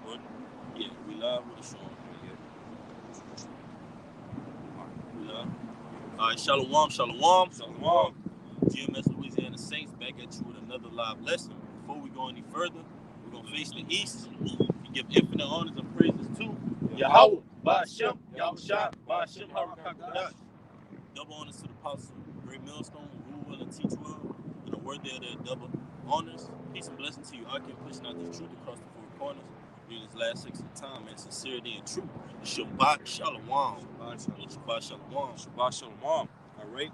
recording? Yeah, we live with a show. We live. All right, shalom, shalom. Shalom. GmsLouisianaSaints back at you with another live lesson. Before we go any further, we're going to face the east and give infinite honors and praises to Yahweh, Ba'ashem, Yahushua, Ba'ashem, Harakakadash. Double honors to the apostle, great millstone, rule well and teach well, and a word there that double honors. Peace and blessing to you. I can push out this truth across the four corners during this last section of time, and sincerity and truth. Shabbat Shalom. Shabbat Shalom. Shabbat Shalom. All right.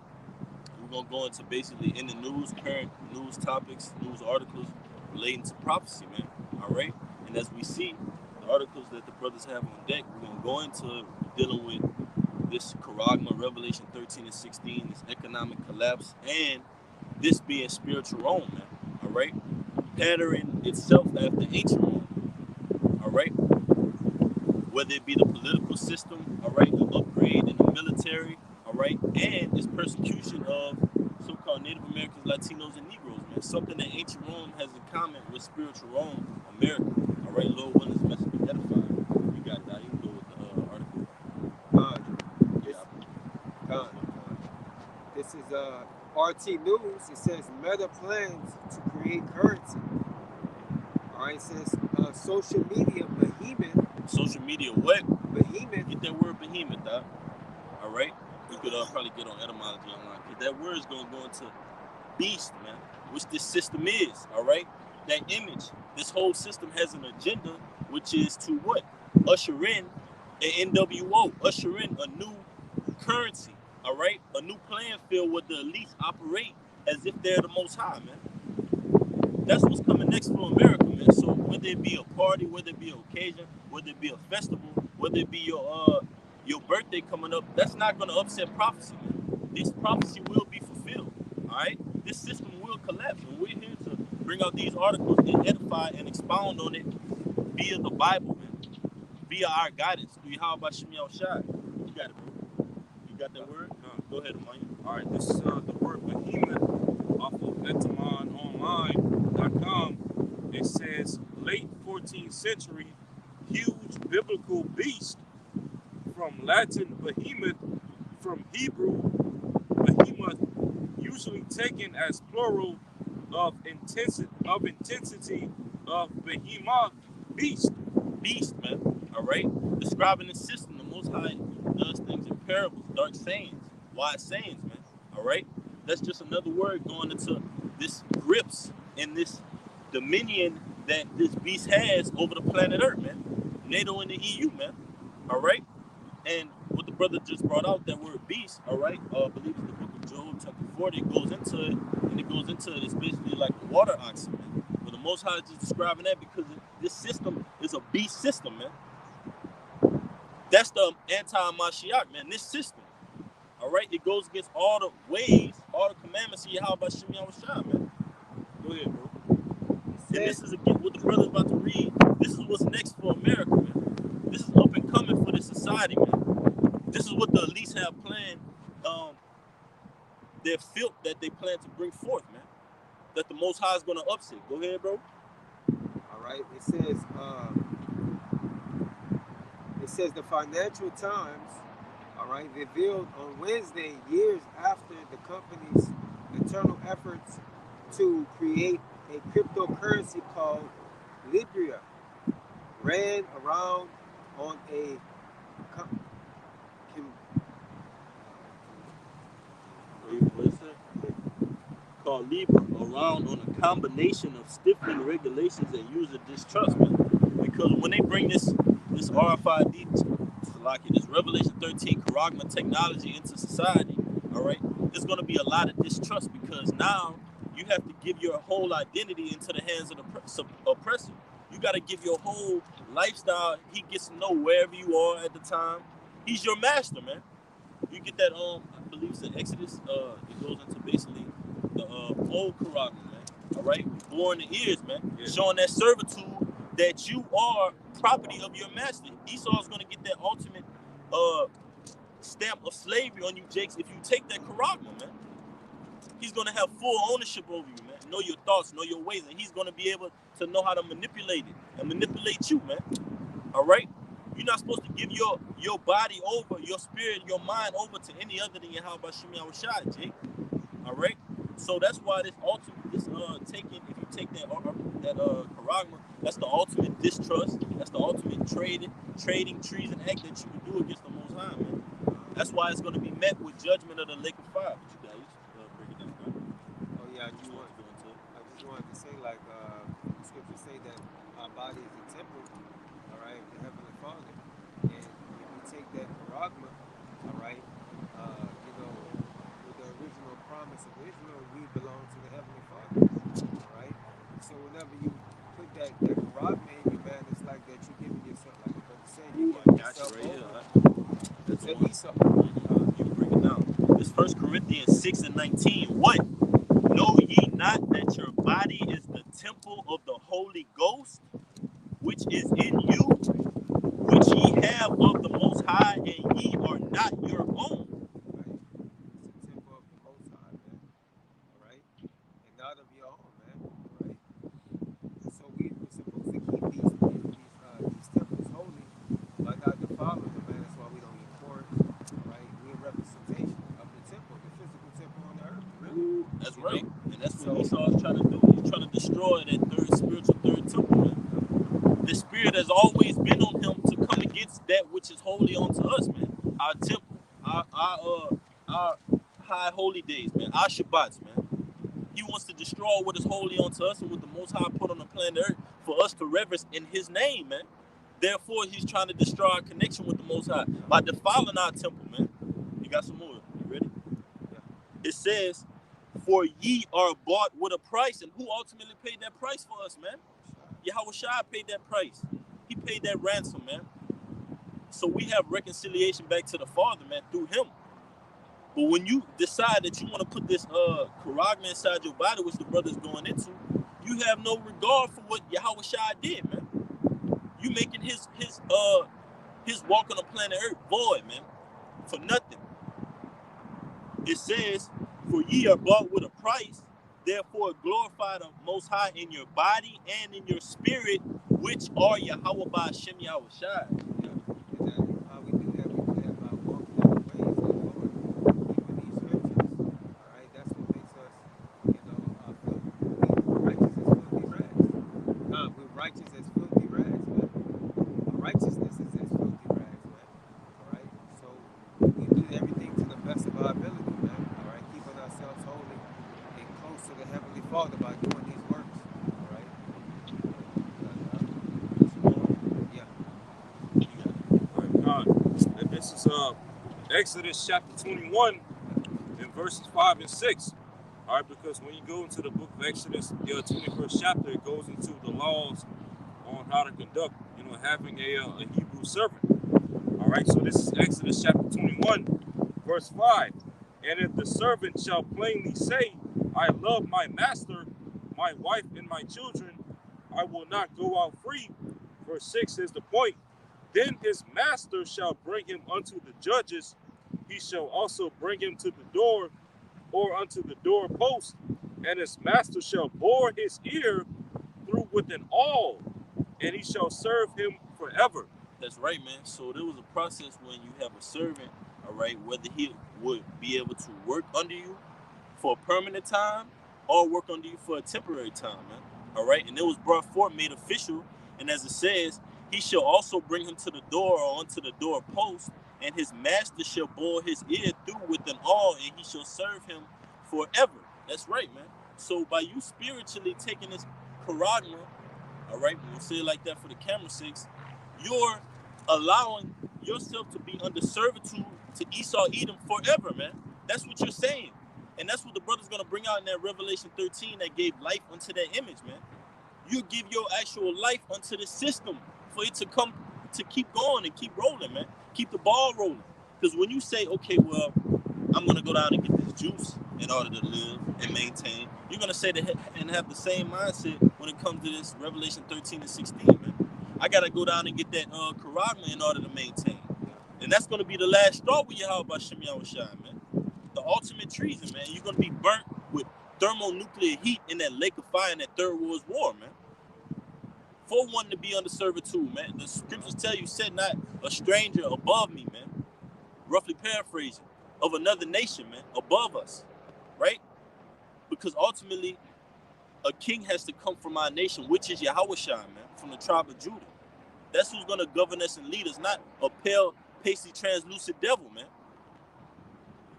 We're going to go into basically in the news, current news topics, news articles relating to prophecy, man. All right. And as we see the articles that the brothers have on deck, we're going to go into dealing with this charagma, Revelation 13 and 16, this economic collapse, and this being spiritual Rome, man. All right. Pattering itself after ancient Rome. All right. Whether it be the political system, all right, the upgrade in the military, all right, and its persecution of so-called Native Americans, Latinos, and Negroes, man. Something that ancient Rome has in common with spiritual Rome, America. All right, Lord willing, this message be edifying. You got that. You can go with the article. This is RT News. It says Meta plans to create currency. All right, it says social media behemoth. Social media what? Behemoth. Get that word behemoth, dog. All right? You could probably get on etymology online. Because that word is going to go into beast, man. Which this system is, all right? That image, this whole system has an agenda, which is to what? Usher in an NWO. Usher in a new currency, all right? A new playing field where the elites operate as if they're the most high, man. That's what's coming next for America, man. So whether it be a party, whether it be an occasion, whether it be a festival, whether it be your birthday coming up, that's not going to upset prophecy, man. This prophecy will be fulfilled, all right? This system will collapse, and we're here to bring out these articles and edify and expound on it via the Bible, man, via our guidance. You got it, bro. You got that word? Go ahead, Amaya. right, this is the word behemoth off of etymononline.com. It says late 14th century huge biblical beast, from Latin behemoth, from Hebrew behemoth, usually taken as plural of intensity of behemoth, beast, man. All right, describing the system, the Most High does things in parables, dark sayings, wide sayings, man. All right, that's just another word going into this grips and this dominion that this beast has over the planet Earth, man. NATO and the EU, man. All right, and what the brother just brought out, that word beast, all right, I believe it's the book of Job, chapter 40, it goes into it, and it goes into it, it's basically like a water ox, man. But the Most High is just describing that because this system is a beast system, man. That's the anti-Mashiach, man, this system. All right, it goes against all the ways, all the commandments of Yahweh Shem Yahushua, man. Go ahead, bro. And this is again what the brother's about to read. This is what's next for America, man. This is up and coming for this society, man. This is what the elites have planned. Their filth that they plan to bring forth, man. That the Most High is going to upset. Go ahead, bro. All right. It says the Financial Times, all right, revealed on Wednesday, years after the company's internal efforts to create a cryptocurrency called Libra ran around on a called Libra around on a combination of stifling regulations and user distrust, man. Because when they bring this RFID, this Revelation 13 charagma technology into society, all right, there's going to be a lot of distrust because now you have to give your whole identity into the hands of the oppressor. You got to give your whole lifestyle. He gets to know wherever you are at the time. He's your master, man. You get that, I believe it's in Exodus, it goes into basically the old charagma, man. All right? Blowing the ears, man. Yeah. Showing that servitude that you are property of your master. Esau is going to get that ultimate stamp of slavery on you, Jakes, if you take that charagma, man. He's going to have full ownership over you, man. Know your thoughts, know your ways, and he's going to be able to know how to manipulate it and manipulate you, man. All right? You're not supposed to give your body over, your spirit, your mind over to any other than Yahweh Shemi Awashai, Jake. All right? So that's why this ultimate, taking, if you take that charagma, that's the ultimate distrust. That's the ultimate trading, treason act that you would do against the Most High, man. That's why it's going to be met with judgment of the lake of fire. But you guys break it down, right? Oh yeah, I just wanted to say, like, the scriptures say that our body is a temple, all right, of the Heavenly Father. And if we take that charagma, all right, with the original promise of Israel, we belong to the Heavenly Father, all right. So whenever you put that charagma in you, man, it's like that you're giving yourself, like the brother said, you're giving yourself over to Esau. You break it down. It's 1 Corinthians 6:19. What? Know ye not that your body is the temple of the Holy Ghost, which is in you, which ye have of the Most High, and ye are not your own? Right? It's the temple of the Most High, man. All right? And not of your own, man. All right? So we're supposed to keep these temples holy by not defiling them, man. That's why we don't eat pork. All right? We're a representation of the temple, the physical temple on the earth, really. That's right. And that's what So, Esau is trying to do. He's trying to destroy that spiritual third temple, man. The spirit has always been on him to come against that which is holy unto us, man. Our temple, our high holy days, man. Our Shabbats, man. He wants to destroy what is holy unto us and what the Most High put on the planet Earth for us to reverence in His name, man. Therefore, He's trying to destroy our connection with the Most High by defiling our temple, man. You got some more? You ready? yeah. It says, "For ye are bought with a price," and who ultimately paid that price for us, man? Yahweh Shai paid that price. He paid that ransom, man. So we have reconciliation back to the Father, man, through Him. But when you decide that you want to put this charagma inside your body, which the brother's going into, you have no regard for what Yahweh Shai did, man. You making his walk on the planet Earth void, man, for nothing. It says, "For ye are bought with a price, therefore glorify the Most High in your body and in your spirit, which are Yahweh by Hashem Yahweh Shai." And how we do that? We do that by walking in the ways of the Lord, keeping these scriptures. All right, that's what makes us, righteous as filthy rags. We're righteous as filthy rags, man. Our righteousness is as filthy rags, man. All right, so we do everything to the best of our ability, man. All right, keeping ourselves holy and close to the Heavenly Father by doing these works. All right. Yeah. All right, and this is Exodus chapter 21 and verses 5 and 6. All right, because when you go into the book of Exodus, the 21st chapter, it goes into the laws on how to conduct, having a Hebrew servant. All right, so this is Exodus chapter 21, verse 5. And if the servant shall plainly say, I love my master, my wife, and my children, I will not go out free. Verse 6 is the point. Then his master shall bring him unto the judges. He shall also bring him to the door or unto the doorpost, and his master shall bore his ear through with an awl, and he shall serve him forever. That's right, man. So there was a process when you have a servant, all right, whether he would be able to work under you for a permanent time or work under you for a temporary time, man. All right, and it was brought forth, made official, and as it says, he shall also bring him to the door or unto the doorpost, and his master shall bore his ear through with an awl, and he shall serve him forever. That's right, man. So by you spiritually taking this charagma, all right, we'll say it like that for the camera sakes, you're allowing yourself to be under servitude to Esau Edom forever, man. That's what you're saying. And that's what the brother's going to bring out in that Revelation 13 that gave life unto that image, man. You give your actual life unto the system for it to come, to keep going and keep rolling, man. Keep the ball rolling. Because when you say, okay, well, I'm going to go down and get this juice in order to live and maintain, you're going to say that and have the same mindset when it comes to this Revelation 13 and 16, man. I got to go down and get that charagma in order to maintain. And that's going to be the last straw with Yahweh by Shem Yahushua, man. The ultimate treason, man. You're going to be burnt with thermonuclear heat in that lake of fire in that Third World War, man. for wanting to be under servitude, man. The scriptures tell you, set not a stranger above me, man. Roughly paraphrasing, of another nation, man, above us, right? Because ultimately, a king has to come from our nation, which is Yahushua, man, from the tribe of Judah. That's who's going to govern us and lead us, not a pale, pasty, translucent devil, man.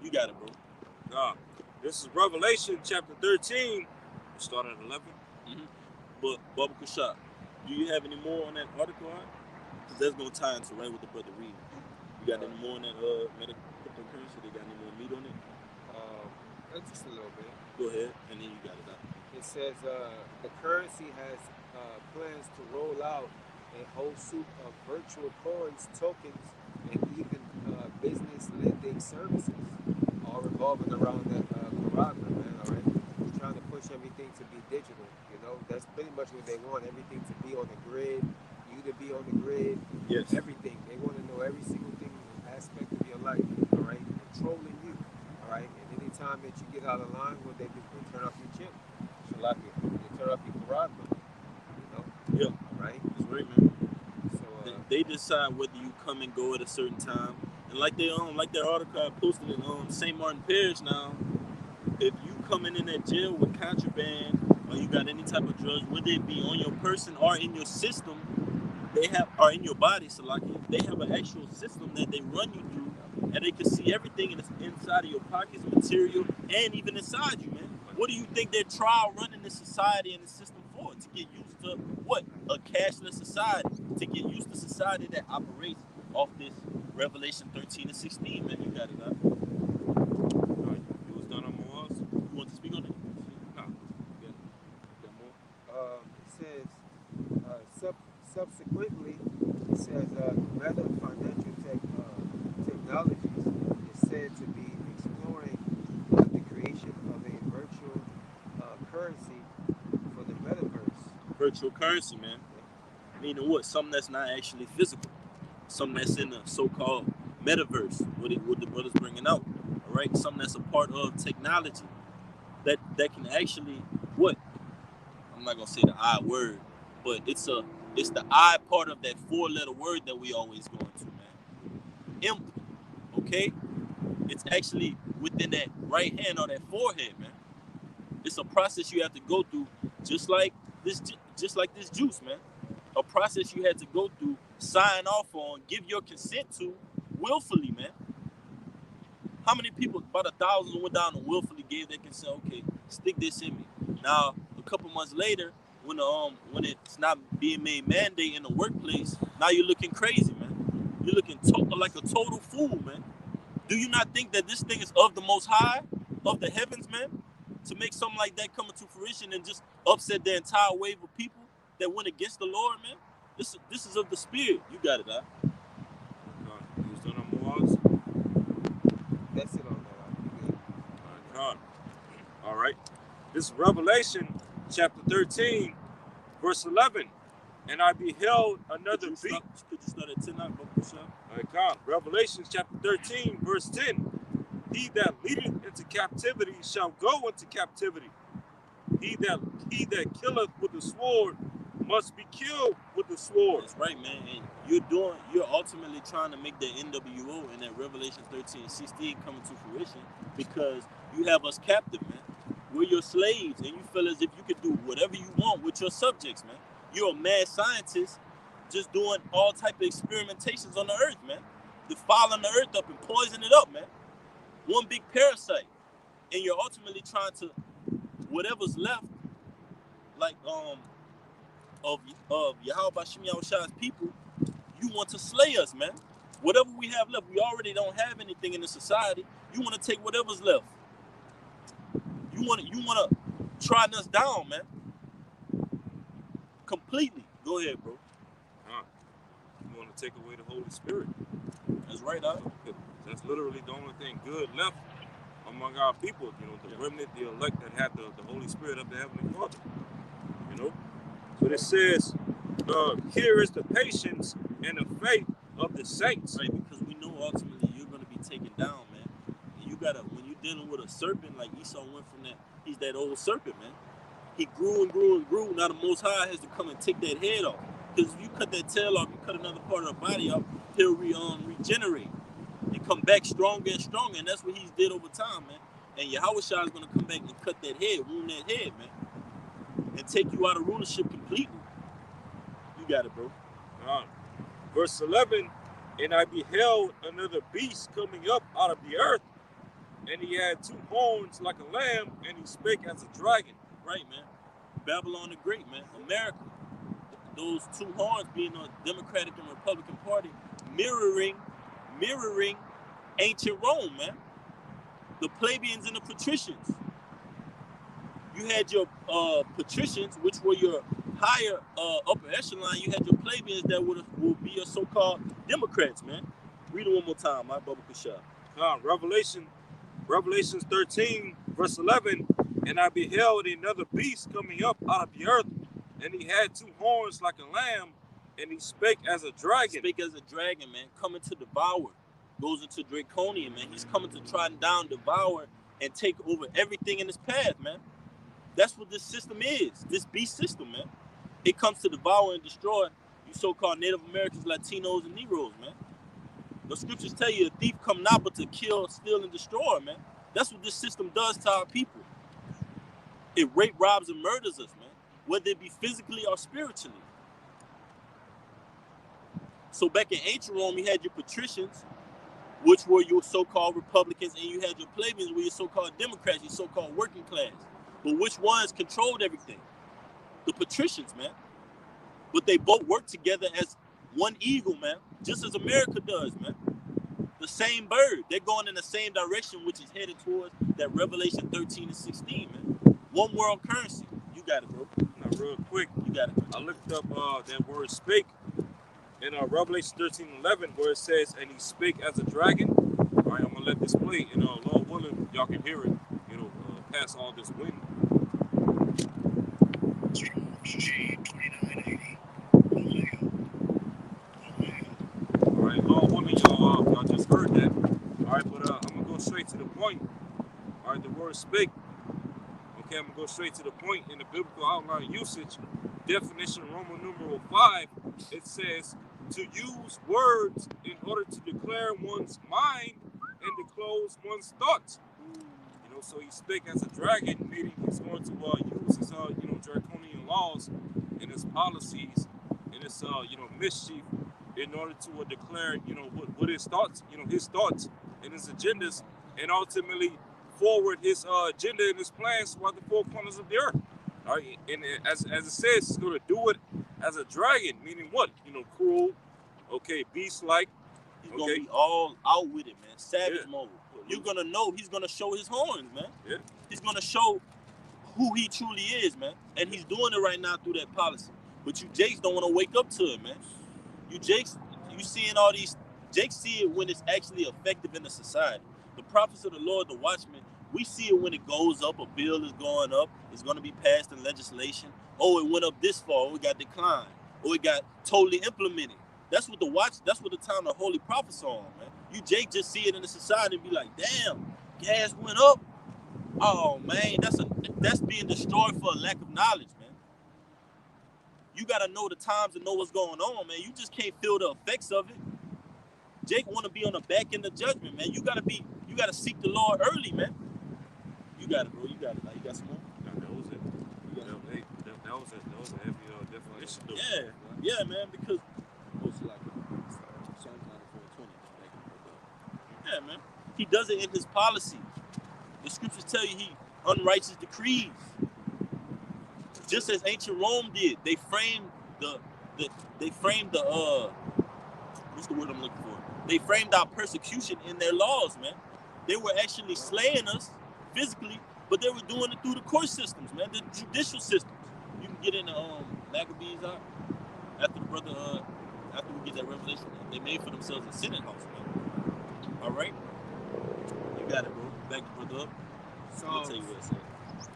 You got it, bro. This is Revelation chapter 13. We start at 11. But, Baba Kushab, do you have any more on that article? Because that's going to tie into right with the brother reading. You got any more on that cryptocurrency? They got any more meat on it? Just a little bit. Go ahead, and then you got it out. It says the currency has plans to roll out a whole suite of virtual coins, tokens, and even business lending services, all revolving around that Karagma, man. All right, trying to push everything to be digital. You know, that's pretty much what they want. Everything to be on the grid. You to be on the grid. Yes. Everything. They want to know every single thing, aspect of your life. All right, controlling you. All right, and anytime that you get out of line, what they do, they turn off your chip. Shalaki, they turn off your Karagma. You know. Yeah. All right. That's right, man. So they decide whether you come and go at a certain time, and like their article I posted in St. Martin Parish now. If you coming in that jail with contraband or you got any type of drugs, whether it be on your person or in your system, or in your body, Salaki, they have an actual system that they run you through, and they can see everything inside of your pockets, material, and even inside you, man. What do you think their trial running the society and the system for? To get used to what? A cashless society. To get used to society that operates off this Revelation 13 and 16, man. You got it, huh? You was done on more else? You want to speak on it? No. You got more? it says subsequently, it says Meta Financial Technologies is said to be exploring the creation of a virtual currency for the metaverse. Virtual currency, man. Meaning what? Something that's not actually physical. Something that's in the so-called metaverse, what the brother's bringing out. All right? Something that's a part of technology that can actually, what? I'm not going to say the I word, but it's the I part of that 4-letter word that we always go into, man. Imp, okay? It's actually within that right hand or that forehead, man. It's a process you have to go through, just like this juice, man. A process you had to go through, sign off on, give your consent to, willfully, man. How many people, about 1,000, went down and willfully gave their consent? Okay, stick this in me. Now, a couple months later, when it's not being made mandate in the workplace, now you're looking crazy, man. You're looking like a total fool, man. Do you not think that this thing is of the Most High, of the heavens, man? To make something like that come into fruition and just upset the entire wave of people that went against the Lord, man? This is of the Spirit. You got it, huh? You was done on more else? That's it on that. All right. This is Revelation chapter 13, verse 11. And I beheld another beast. Could you start at 10 now, Bro? Revelation chapter 13, verse 10. He that leadeth into captivity shall go into captivity. He that killeth with the sword must be killed with the sword. That's right, man. And you're ultimately trying to make that NWO and that Revelation 13 16 come into fruition because you have us captive, man. We're your slaves, and you feel as if you could do whatever you want with your subjects, man. You're a mad scientist just doing all type of experimentations on the earth, man. Defiling the earth up and poisoning it up, man. One big parasite. And you're ultimately trying to, whatever's left, like of Yahweh Bashim Yahushua's people, you want to slay us, man. Whatever we have left, we already don't have anything in the society. You want to take whatever's left. You want to try us down, man. Completely. Go ahead, bro. You want to take away the Holy Spirit. That's right, dog. That's literally the only thing good left among our people. You know, the remnant, the elect that have the Holy Spirit of the Heavenly Father. You know? So it says, here is the patience and the faith of the saints. Right, because we know ultimately you're going to be taken down, man. And you got to, when you're dealing with a serpent, like Esau went from that, he's that old serpent, man. He grew and grew and grew. Now the Most High has to come and take that head off. Because if you cut that tail off, you cut another part of the body off, he'll regenerate and come back stronger and stronger. And that's what he's did over time, man. And Yahweh Shah is going to come back and cut that head, wound that head, man, and take you out of rulership completely. You got it, bro. Verse 11, and I beheld another beast coming up out of the earth, and he had 2 horns like a lamb, and he spake as a dragon. Right, man. Babylon the Great, man. America. Those 2 horns being the Democratic and Republican Party, mirroring ancient Rome, man. The plebeians and the patricians. You had your patricians, which were your higher upper echelon. You had your plebeians that will be your so-called Democrats, man. Read it one more time, my Baba Kushah. Revelations 13, verse 11, and I beheld another beast coming up out of the earth, and he had 2 horns like a lamb, and he spake as a dragon. Spake as a dragon, man, coming to devour. Goes into Draconian, man. He's coming to try and down, devour, and take over everything in his path, man. That's what this system is, this beast system, man. It comes to devour and destroy you so-called Native Americans, Latinos, and Negroes, man. The scriptures tell you a thief come not but to kill, steal, and destroy, man. That's what this system does to our people. It rape, robs, and murders us, man, whether it be physically or spiritually. So back in ancient Rome, you had your patricians, which were your so-called Republicans, and you had your plebeians, were your so-called Democrats, your so-called working class. But which ones controlled everything? The patricians, man. But they both work together as one eagle, man, just as America does, man. The same bird. They're going in the same direction, which is headed towards that Revelation 13 and 16, man. One world currency. You got it, bro. Now, real quick, you got it. I looked up that word spake in Revelation 13 and 11, where it says, and he spake as a dragon. All right, I'm going to let this play, and Lord willing, y'all can hear it, pass all this wind. G2980. All right, Lord willing, y'all just heard that. All right, but I'm going to go straight to the point. All right, the word spake. Okay, I'm going to go straight to the point in the biblical outline usage. Definition, Roman numeral 5, it says to use words in order to declare one's mind and to close one's thoughts. So he spake as a dragon, meaning he's going to use his draconian laws and his policies and his mischief in order to declare what his thoughts and his agendas, and ultimately forward his agenda and his plans throughout the 4 corners of the earth. All right, and as it says, he's going to do it as a dragon, meaning what? Cruel, beast-like. He's going to be all out with it, man. Savage mode. You're going to know he's going to show his horns, man. Yeah. He's going to show who he truly is, man. And he's doing it right now through that policy. But you Jakes don't want to wake up to it, man. You Jakes, you seeing all these, Jakes see it when it's actually effective in the society. The prophets of the Lord, the watchmen, we see it when it goes up, a bill is going up, it's going to be passed in legislation. Oh, it went up this far, oh, it got declined, or it got totally implemented. That's what that's what the time the holy prophets are on, man. You Jake just see it in the society and be like, damn, gas went up. Oh man, that's being destroyed for a lack of knowledge, man. You gotta know the times and know what's going on, man. You just can't feel the effects of it. Jake wanna be on the back end of judgment, man. You gotta seek the Lord early, man. You got it, bro. You got it. Like, you got some more? That was it. That was a heavy definition. Yeah, man, because yeah, man. He does it in his policy. The scriptures tell you he unrighteous decrees. Just as ancient Rome did. They framed the what's the word I'm looking for? They framed our persecution in their laws, man. They were actually slaying us physically, but they were doing it through the court systems, man, the judicial systems. You can get in the Maccabees out after the brother after we get that revelation. They made for themselves a Senate house, man. All right, you got it, bro. Back the brother up. I'll tell you what it says.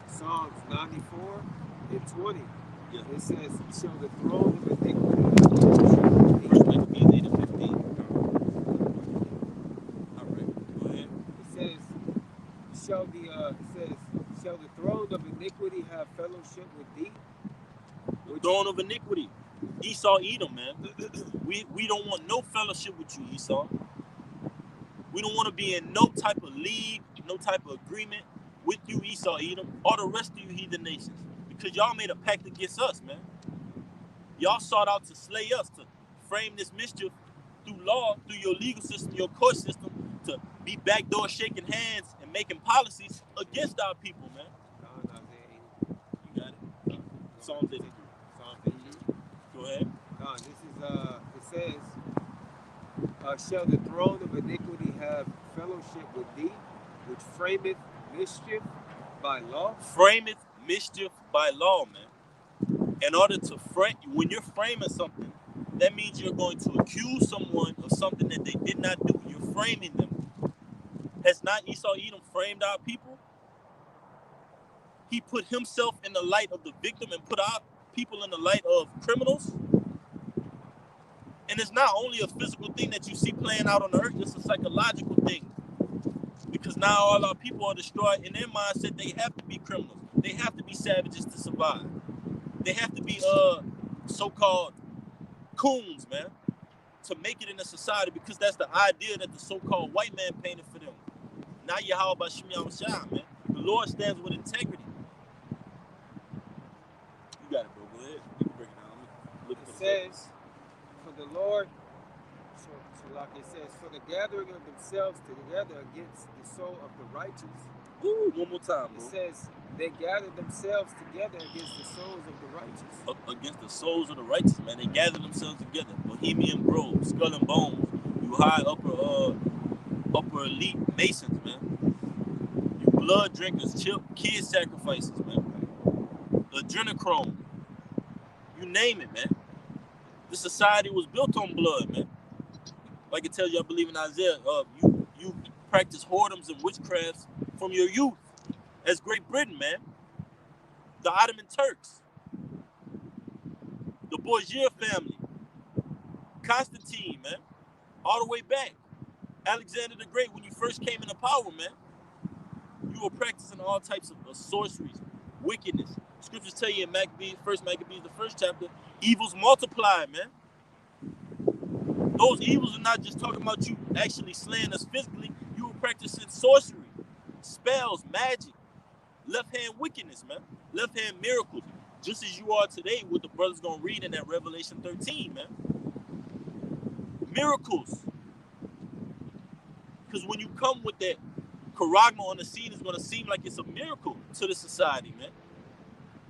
Psalms 94 and 20. Yeah. It says, "Shall the throne of iniquity." First Maccabees 8 and 15. All right, go ahead. It says, Shall the throne of iniquity have fellowship with thee? The throne of iniquity. Esau, Edom, man. We don't want no fellowship with you, Esau. We don't want to be in no type of league, no type of agreement with you, Esau, Edom, or the rest of you heathen nations. Because y'all made a pact against us, man. Y'all sought out to slay us, to frame this mischief through law, through your legal system, your court system, to be backdoor shaking hands and making policies against our people, man. You got it? Psalm 82. Psalm 82. Go ahead. This is, it says, shall the throne of iniquity have fellowship with thee, which frameth mischief by law? Frameth mischief by law, man. In order to frame, when you're framing something, that means you're going to accuse someone of something that they did not do. You're framing them. Has not Esau Edom framed our people? He put himself in the light of the victim and put our people in the light of criminals. And it's not only a physical thing that you see playing out on the earth, it's a psychological thing. Because now all our people are destroyed. In their mindset, they have to be criminals. They have to be savages to survive. They have to be so-called coons, man, to make it in a society, because that's the idea that the so-called white man painted for them. Now Yahweh Bashim Yahushua, man. The Lord stands with integrity. You got it, bro. Go ahead. You can break it down. It says, for the Lord, so like it says, for the gathering of themselves together against the soul of the righteous. Ooh, one more time, bro. It says, they gathered themselves together against the souls of the righteous. Against the souls of the righteous, man. They gathered themselves together. Bohemian Grove, Skull and Bones. You high upper elite Masons, man. You blood drinkers, kid sacrifices, man. Adrenochrome. You name it, man. This society was built on blood, man. Like it tells you, I believe in Isaiah, you practice whoredoms and witchcrafts from your youth. As Great Britain, man. The Ottoman Turks. The Borgia family. Constantine, man. All the way back. Alexander the Great, when you first came into power, man, you were practicing all types of sorceries, wickedness. Scriptures tell you in First Maccabees, the first chapter, evils multiply, man. Those evils are not just talking about you actually slaying us physically. You were practicing sorcery, spells, magic, left-hand wickedness, man. Left-hand miracles. Just as you are today, what the brother's going to read in that Revelation 13, man. Miracles. Because when you come with that charagma on the scene, it's going to seem like it's a miracle to the society, man.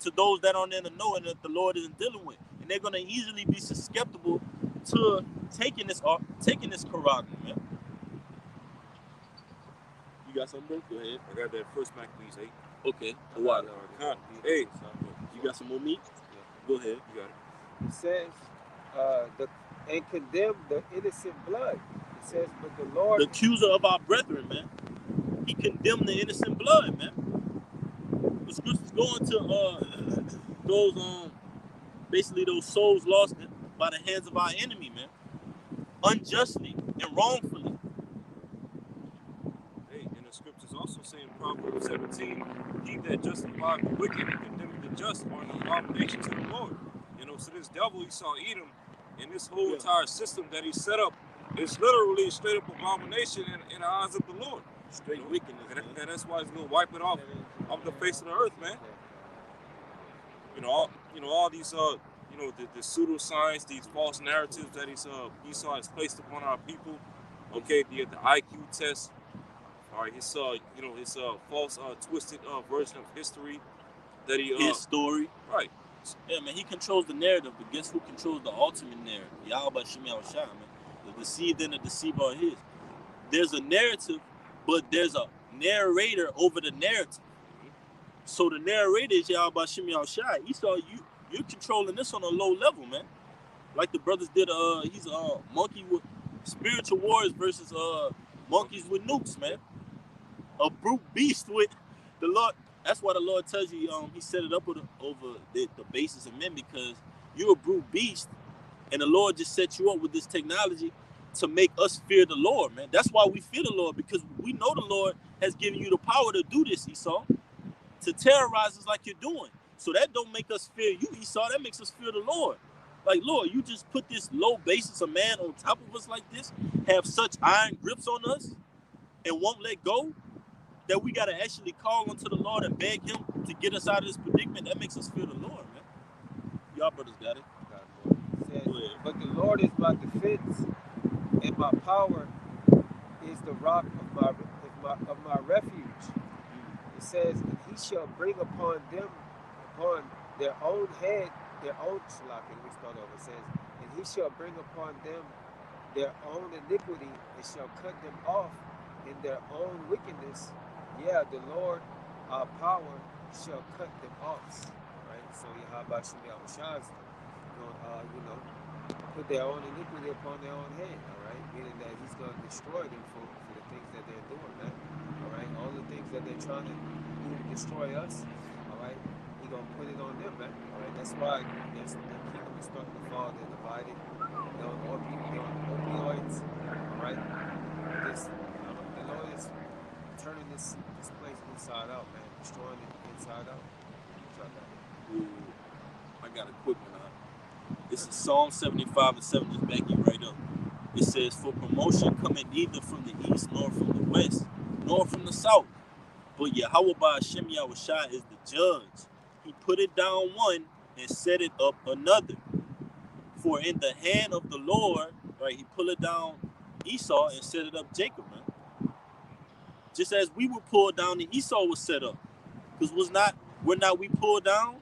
To those that aren't in the know and that the Lord isn't dealing with. And they're going to easily be susceptible to taking this charagma, man. You got something, bro? Go ahead. I got that First Maccabees 8. Okay. Wow. Hey, you got some more meat? Go ahead. You got it. It says, and condemn the innocent blood. It says, but the Lord... The accuser of our brethren, man. He condemned the innocent blood, man. The scriptures go into basically those souls lost by the hands of our enemy, man. Unjustly and wrongfully. Hey, and the scriptures also say in Proverbs 17, he that justified the wicked and condemned the just are an abomination to the Lord. You know, so this devil Esau Edom and this whole entire system that he set up is literally a straight up abomination in the eyes of the Lord. Straight wickedness, and that's why he's gonna wipe it off the face of the earth, man. All these the pseudoscience, these false narratives that Esau has placed upon our people. Okay, the IQ test. All right, his false twisted version of history that his story. Right. Yeah, man, he controls the narrative, but guess who controls the ultimate narrative? Yahweh Bashim Yahushua, man. The deceived and the deceiver are his. There's a narrative, but there's a narrator over the narrative. So the narrator is Yahweh Bashim Yahushua. Esau, you're controlling this on a low level, man. Like the brothers did, he's a monkey with spiritual wars versus monkeys with nukes, man. A brute beast with the Lord. That's why the Lord tells you he set it up over the basis of men, because you're a brute beast, and the Lord just set you up with this technology to make us fear the Lord, man. That's why we fear the Lord, because we know the Lord has given you the power to do this, Esau. to terrorize us like you're doing. So that don't make us fear you, Esau. That makes us fear the Lord. Like, Lord, you just put this low basis of man on top of us like this, have such iron grips on us, and won't let go, that we got to actually call unto the Lord and beg him to get us out of this predicament. That makes us fear the Lord, man. Y'all brothers got it. Says, but the Lord is my defense, and my power is the rock of my refuge. It says, and he shall bring upon their own head, their own slacking. We start over. It says, and he shall bring upon them their own iniquity, and shall cut them off in their own wickedness. Yeah, the Lord, our power, shall cut them off. Right? So Yahweh Shem Yahushua, put their own iniquity upon their own head. All right, meaning that he's going to destroy them for the things that they're doing, man. All right, all the things that they're trying to do to destroy us. All right, he's going to put it on them, man. All right, that's why the kingdom is starting to fall. They're divided. They're on opioids. All right, the Lord is turning this place inside out, man, destroying it inside out. Ooh, I got a quick one out. This is Psalm 75 and 7, just backing you right up. It says, for promotion coming neither from the east, nor from the west, nor from the south. But Yahweh Hashem Yahushua is the judge. He put it down one and set it up another. For in the hand of the Lord, right, he pulled it down Esau and set it up Jacob, man. Just as we were pulled down and Esau was set up. Because we're not we pulled down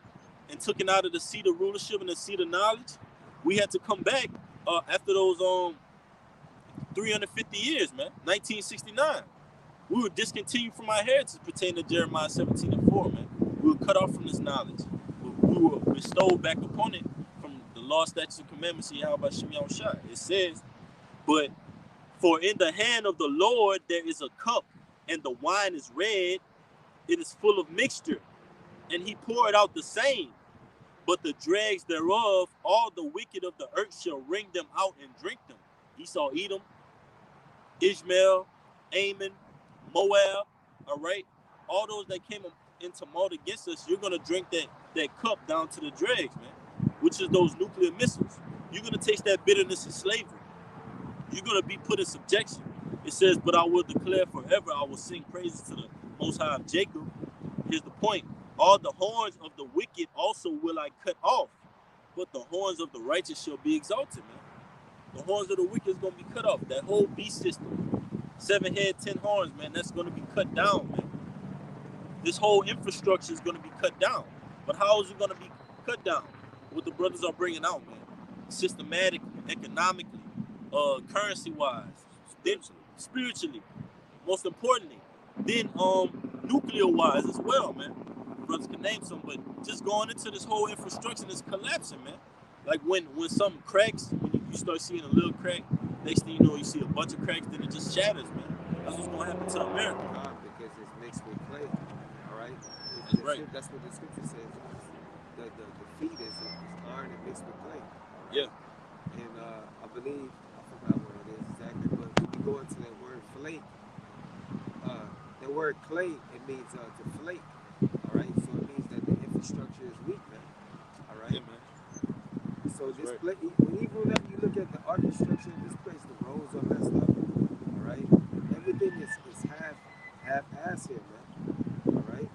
and took it out of the seat of rulership and the seat of knowledge. We had to come back after those 350 years, man. 1969. We were discontinued from our heritage pertaining to Jeremiah 17 and 4, man. We were cut off from this knowledge. We were bestowed back upon it from the law, statutes, and commandments of Yahweh Shem Yahushua. It says, but for in the hand of the Lord there is a cup, and the wine is red, it is full of mixture, and he poured out the same. But the dregs thereof, all the wicked of the earth shall wring them out and drink them. Esau, Edom, Ishmael, Ammon, Moab, all right? All those that came in tumult against us, you're going to drink that cup down to the dregs, man, which is those nuclear missiles. You're going to taste that bitterness of slavery. You're going to be put in subjection. It says, but I will declare forever, I will sing praises to the Most High of Jacob. Here's the point. All the horns of the wicked also will I cut off, but the horns of the righteous shall be exalted, man. The horns of the wicked is going to be cut off. That whole beast system, 7 head, 10 horns, man, that's going to be cut down, man. This whole infrastructure is going to be cut down. But how is it going to be cut down? What the brothers are bringing out, man. Systematically, economically, currency-wise, then spiritually, most importantly, then nuclear-wise as well, man. Brothers can name some, but just going into this whole infrastructure is collapsing, man. Like when something cracks, when you start seeing a little crack, next thing you know, you see a bunch of cracks, then it just shatters, man. That's what's going to happen to America. Because it's mixed with clay, all right? That's right. That's what the scripture says. The feet is iron and mixed with clay. Yeah. And I believe, I forgot what it is exactly, but when you go into that word flake, the word clay, it means to flake. All right, so it means that the infrastructure is weak, man. All right, yeah, man. So this place, even whenever you look at the architecture of this place, the roads are messed up. All right, everything is half ass here, man. All right,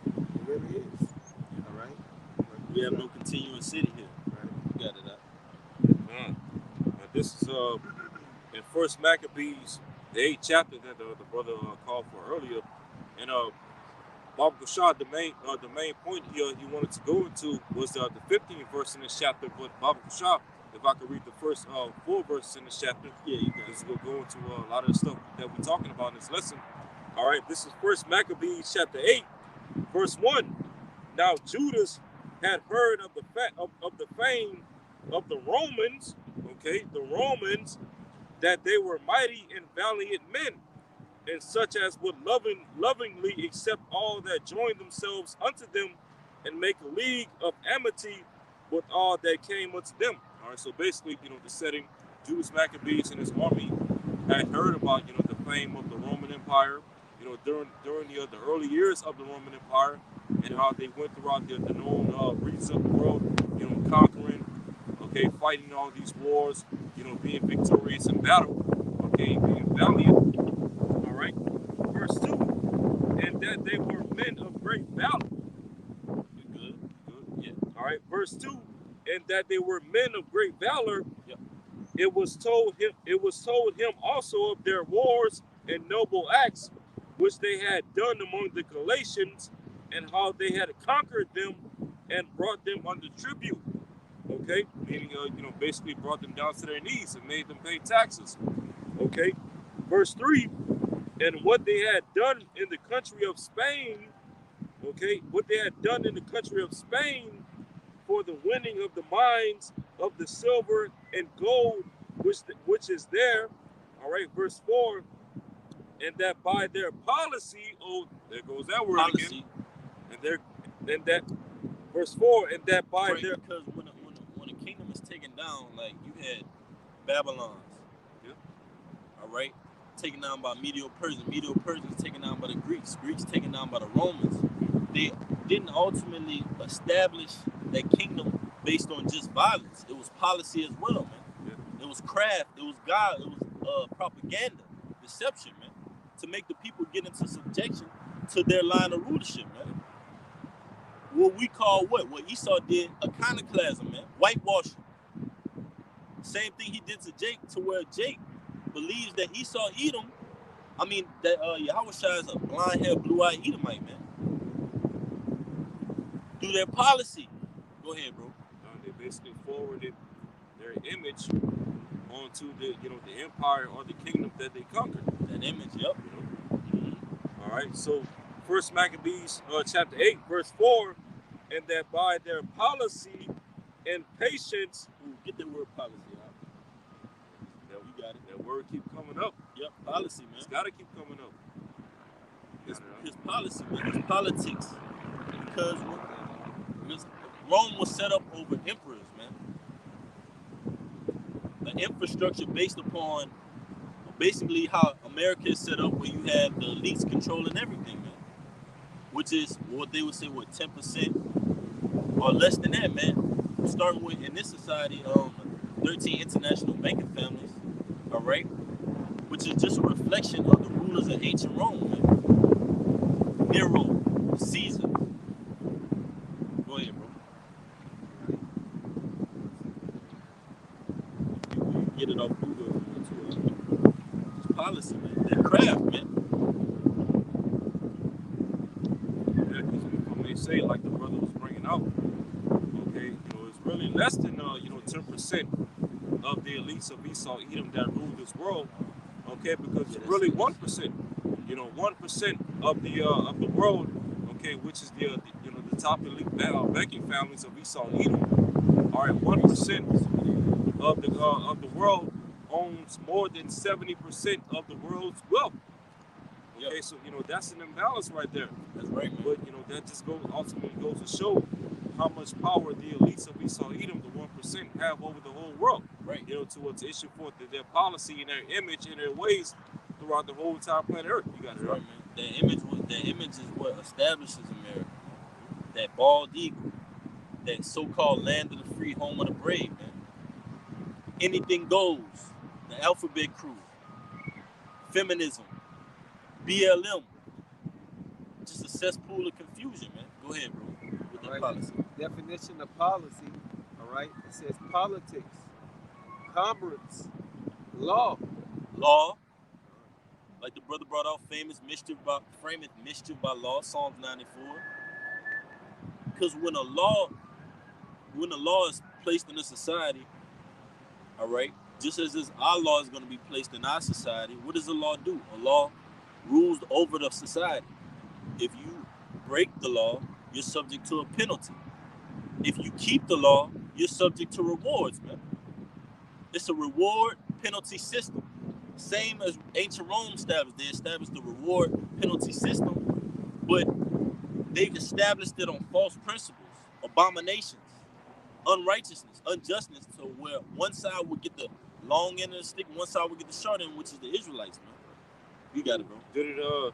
it really is. All right, we have no continuous city here. Right, you got it up. This is in First Maccabees, the 8th chapter that the brother called for earlier, and Baba Kushah, the main point here he wanted to go into was the 15th verse in this chapter. But Baba Kushah, if I could read the first 4 verses in this chapter, yeah, you can. This will go into a lot of the stuff that we're talking about in this lesson. All right, this is First Maccabees chapter 8, verse 1. Now Judas had heard of the fame of the Romans, okay, the Romans, that they were mighty and valiant men, and such as would lovingly accept all that join themselves unto them, and make a league of amity with all that came unto them. All right, so basically, the setting, Judas Maccabees and his army had heard about, the fame of the Roman Empire, during the early years of the Roman Empire, and how they went throughout the known regions of the world, conquering, okay, fighting all these wars, being victorious in battle, okay, being valiant. All right, verse 2, and that they were men of great valor. Good, yeah. All right, verse 2, and that they were men of great valor. Yeah. It was told him also of their wars and noble acts which they had done among the Galatians, and how they had conquered them and brought them under tribute. Okay, meaning basically brought them down to their knees and made them pay taxes. Okay, verse 3, and what they had done in the country of Spain. Okay, what they had done in the country of Spain for the winning of the mines of the silver and gold which is there. All right, verse 4, and that by their policy, there goes that word policy again. And that verse 4, and that by right, their, because when a kingdom is taken down, like you had Babylon's, yeah, all right, taken down by Medo-Persians taken down by the Greeks taken down by the Romans. They didn't ultimately establish that kingdom based on just violence. It was policy as well, man. Yeah. It was craft. It was God. It was propaganda, deception, man, to make the people get into subjection to their line of rulership, man. What we call what Esau did, iconoclasm, man, whitewashing. Same thing he did to Jake, to where Jake believes that Esau Edom, that Yahushua is a blonde-haired, blue-eyed Edomite, man. Through their policy. Go ahead, bro. They basically forwarded their image onto the empire or the kingdom that they conquered. That image, yep. Mm-hmm. All right, so First Maccabees chapter 8, verse 4, and that by their policy and patience, get the word policy out. You got it. That word keep coming up. Yep, policy, man. It's got to keep coming up. His policy, man. His politics. Because Rome was set up over emperors, man. An infrastructure based upon basically how America is set up, where you have the elites controlling everything, man. Which is what they would say, 10% or less than that, man. Starting with, in this society, 13 international banking families, all right? Which is just a reflection of the rulers of ancient Rome, man. Nero, Caesar. Go ahead, bro. You get it off Google if you want to. It's policy, man. That craft, man. Yeah, because if I may say, like the brother was bringing out, okay, it's really less than 10% of the elites of Esau Edom that rule this world, okay, because it's really 1%, 1% of the world, okay, which is the top elite banking families of Esau Edom. All right, 1% of the world owns more than 70% of the world's wealth. Okay, yep. So that's an imbalance right there. That's right, man. But that just ultimately goes to show how much power the elites of Esau Edom, the 1%, have over the whole world. Right. To issue forth their policy and their image and their ways throughout the whole entire planet Earth. You got it right, man. Their image is what establishes America. That bald eagle, that so-called land of the free, home of the brave, man. Anything goes. The alphabet crew, feminism, BLM. Just a cesspool of confusion, man. Go ahead, bro. With that policy. Definition of policy, all right? It says politics, commerce, law. Like the brother brought out, frameth mischief by law, Psalms 94. Because when a law is placed in a society, all right, just as our law is going to be placed in our society, what does a law do? A law rules over the society. If you break the law, you're subject to a penalty. If you keep the law, you're subject to rewards, man. It's a reward penalty system. Same as ancient Rome established. They established the reward penalty system, but they've established it on false principles, abominations, unrighteousness, unjustness, to where one side would get the long end of the stick, one side would get the short end, which is the Israelites, man. You got it, bro.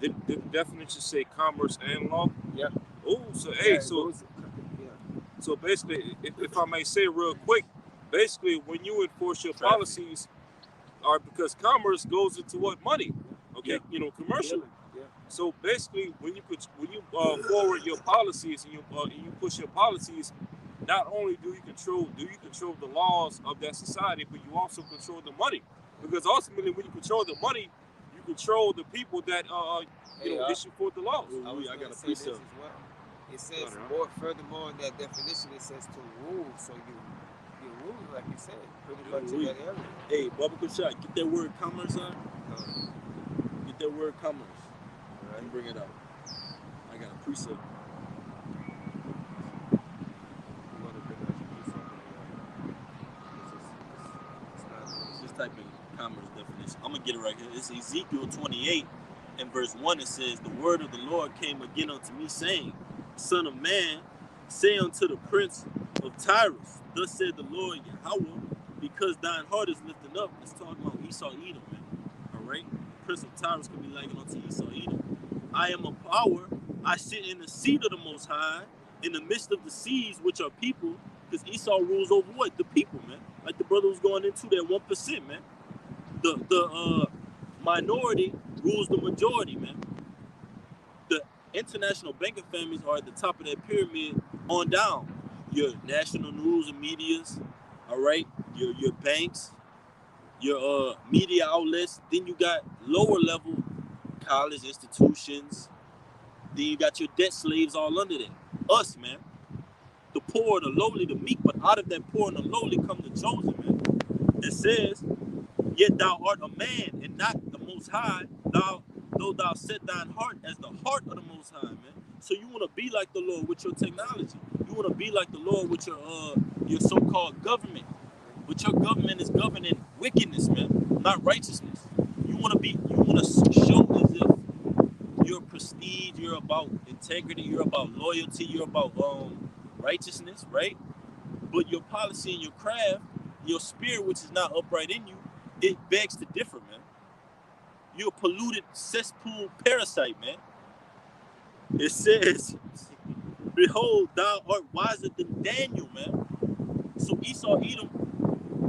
Did the definition say commerce and law? Yep. Oh, so Yeah, hey, it so goes- yeah. so basically, if I may say real quick, basically when you enforce your Traffic. policies, are because commerce goes into what money? Okay, Yep. you know, commercial. Yeah. So basically, when you forward your policies and you push your policies, not only do you control the laws of that society, but you also control the money. Because ultimately, when you control the money, you control the people that issue forth the laws. I was I gonna got a say this precept. as well. It says Right, more furthermore in that definition. It says to rule, so you rule like you said, pretty much in that area. Hey, Bubba Shot, get that word commerce on. Get that word commerce. Right. And bring it out. I got a precept. You want to bring out your precept? It's Just type in commerce definition. I'm gonna get it right here. It's Ezekiel 28 and verse 1. It says, "The word of the Lord came again unto me, saying, Son of man, say unto the prince of Tyrus, Thus said the Lord Yahweh, because thine heart is lifted up." It's talking about Esau Edom, man. All right, prince of Tyrus can be likened unto Esau Edom. "I am a power. I sit in the seat of the Most High, in the midst of the seas, which are people." Because Esau rules over what? The people, man. Like the brother was going into that 1%, man. The minority rules the majority, man. The international banking families are at the top of that pyramid on down. Your national news and medias, all right? Your banks, your media outlets. Then you got lower level college institutions. Then you got your debt slaves all under that. Us, man. The poor, the lowly, the meek, but out of that poor and the lowly come the chosen, man. It says, "Yet thou art a man and not the Most High, though thou set thine heart as the heart of the Most High," man. So you want to be like the Lord with your technology. You want to be like the Lord with your so-called government. But your government is governing wickedness, man, not righteousness. You want to show as if you're prestige, you're about integrity, you're about loyalty, you're about righteousness, right? But your policy and your craft, your spirit, which is not upright in you, it begs to differ, man. You're a polluted cesspool parasite, man. It says, "Behold, thou art wiser than Daniel," man. So Esau Edom,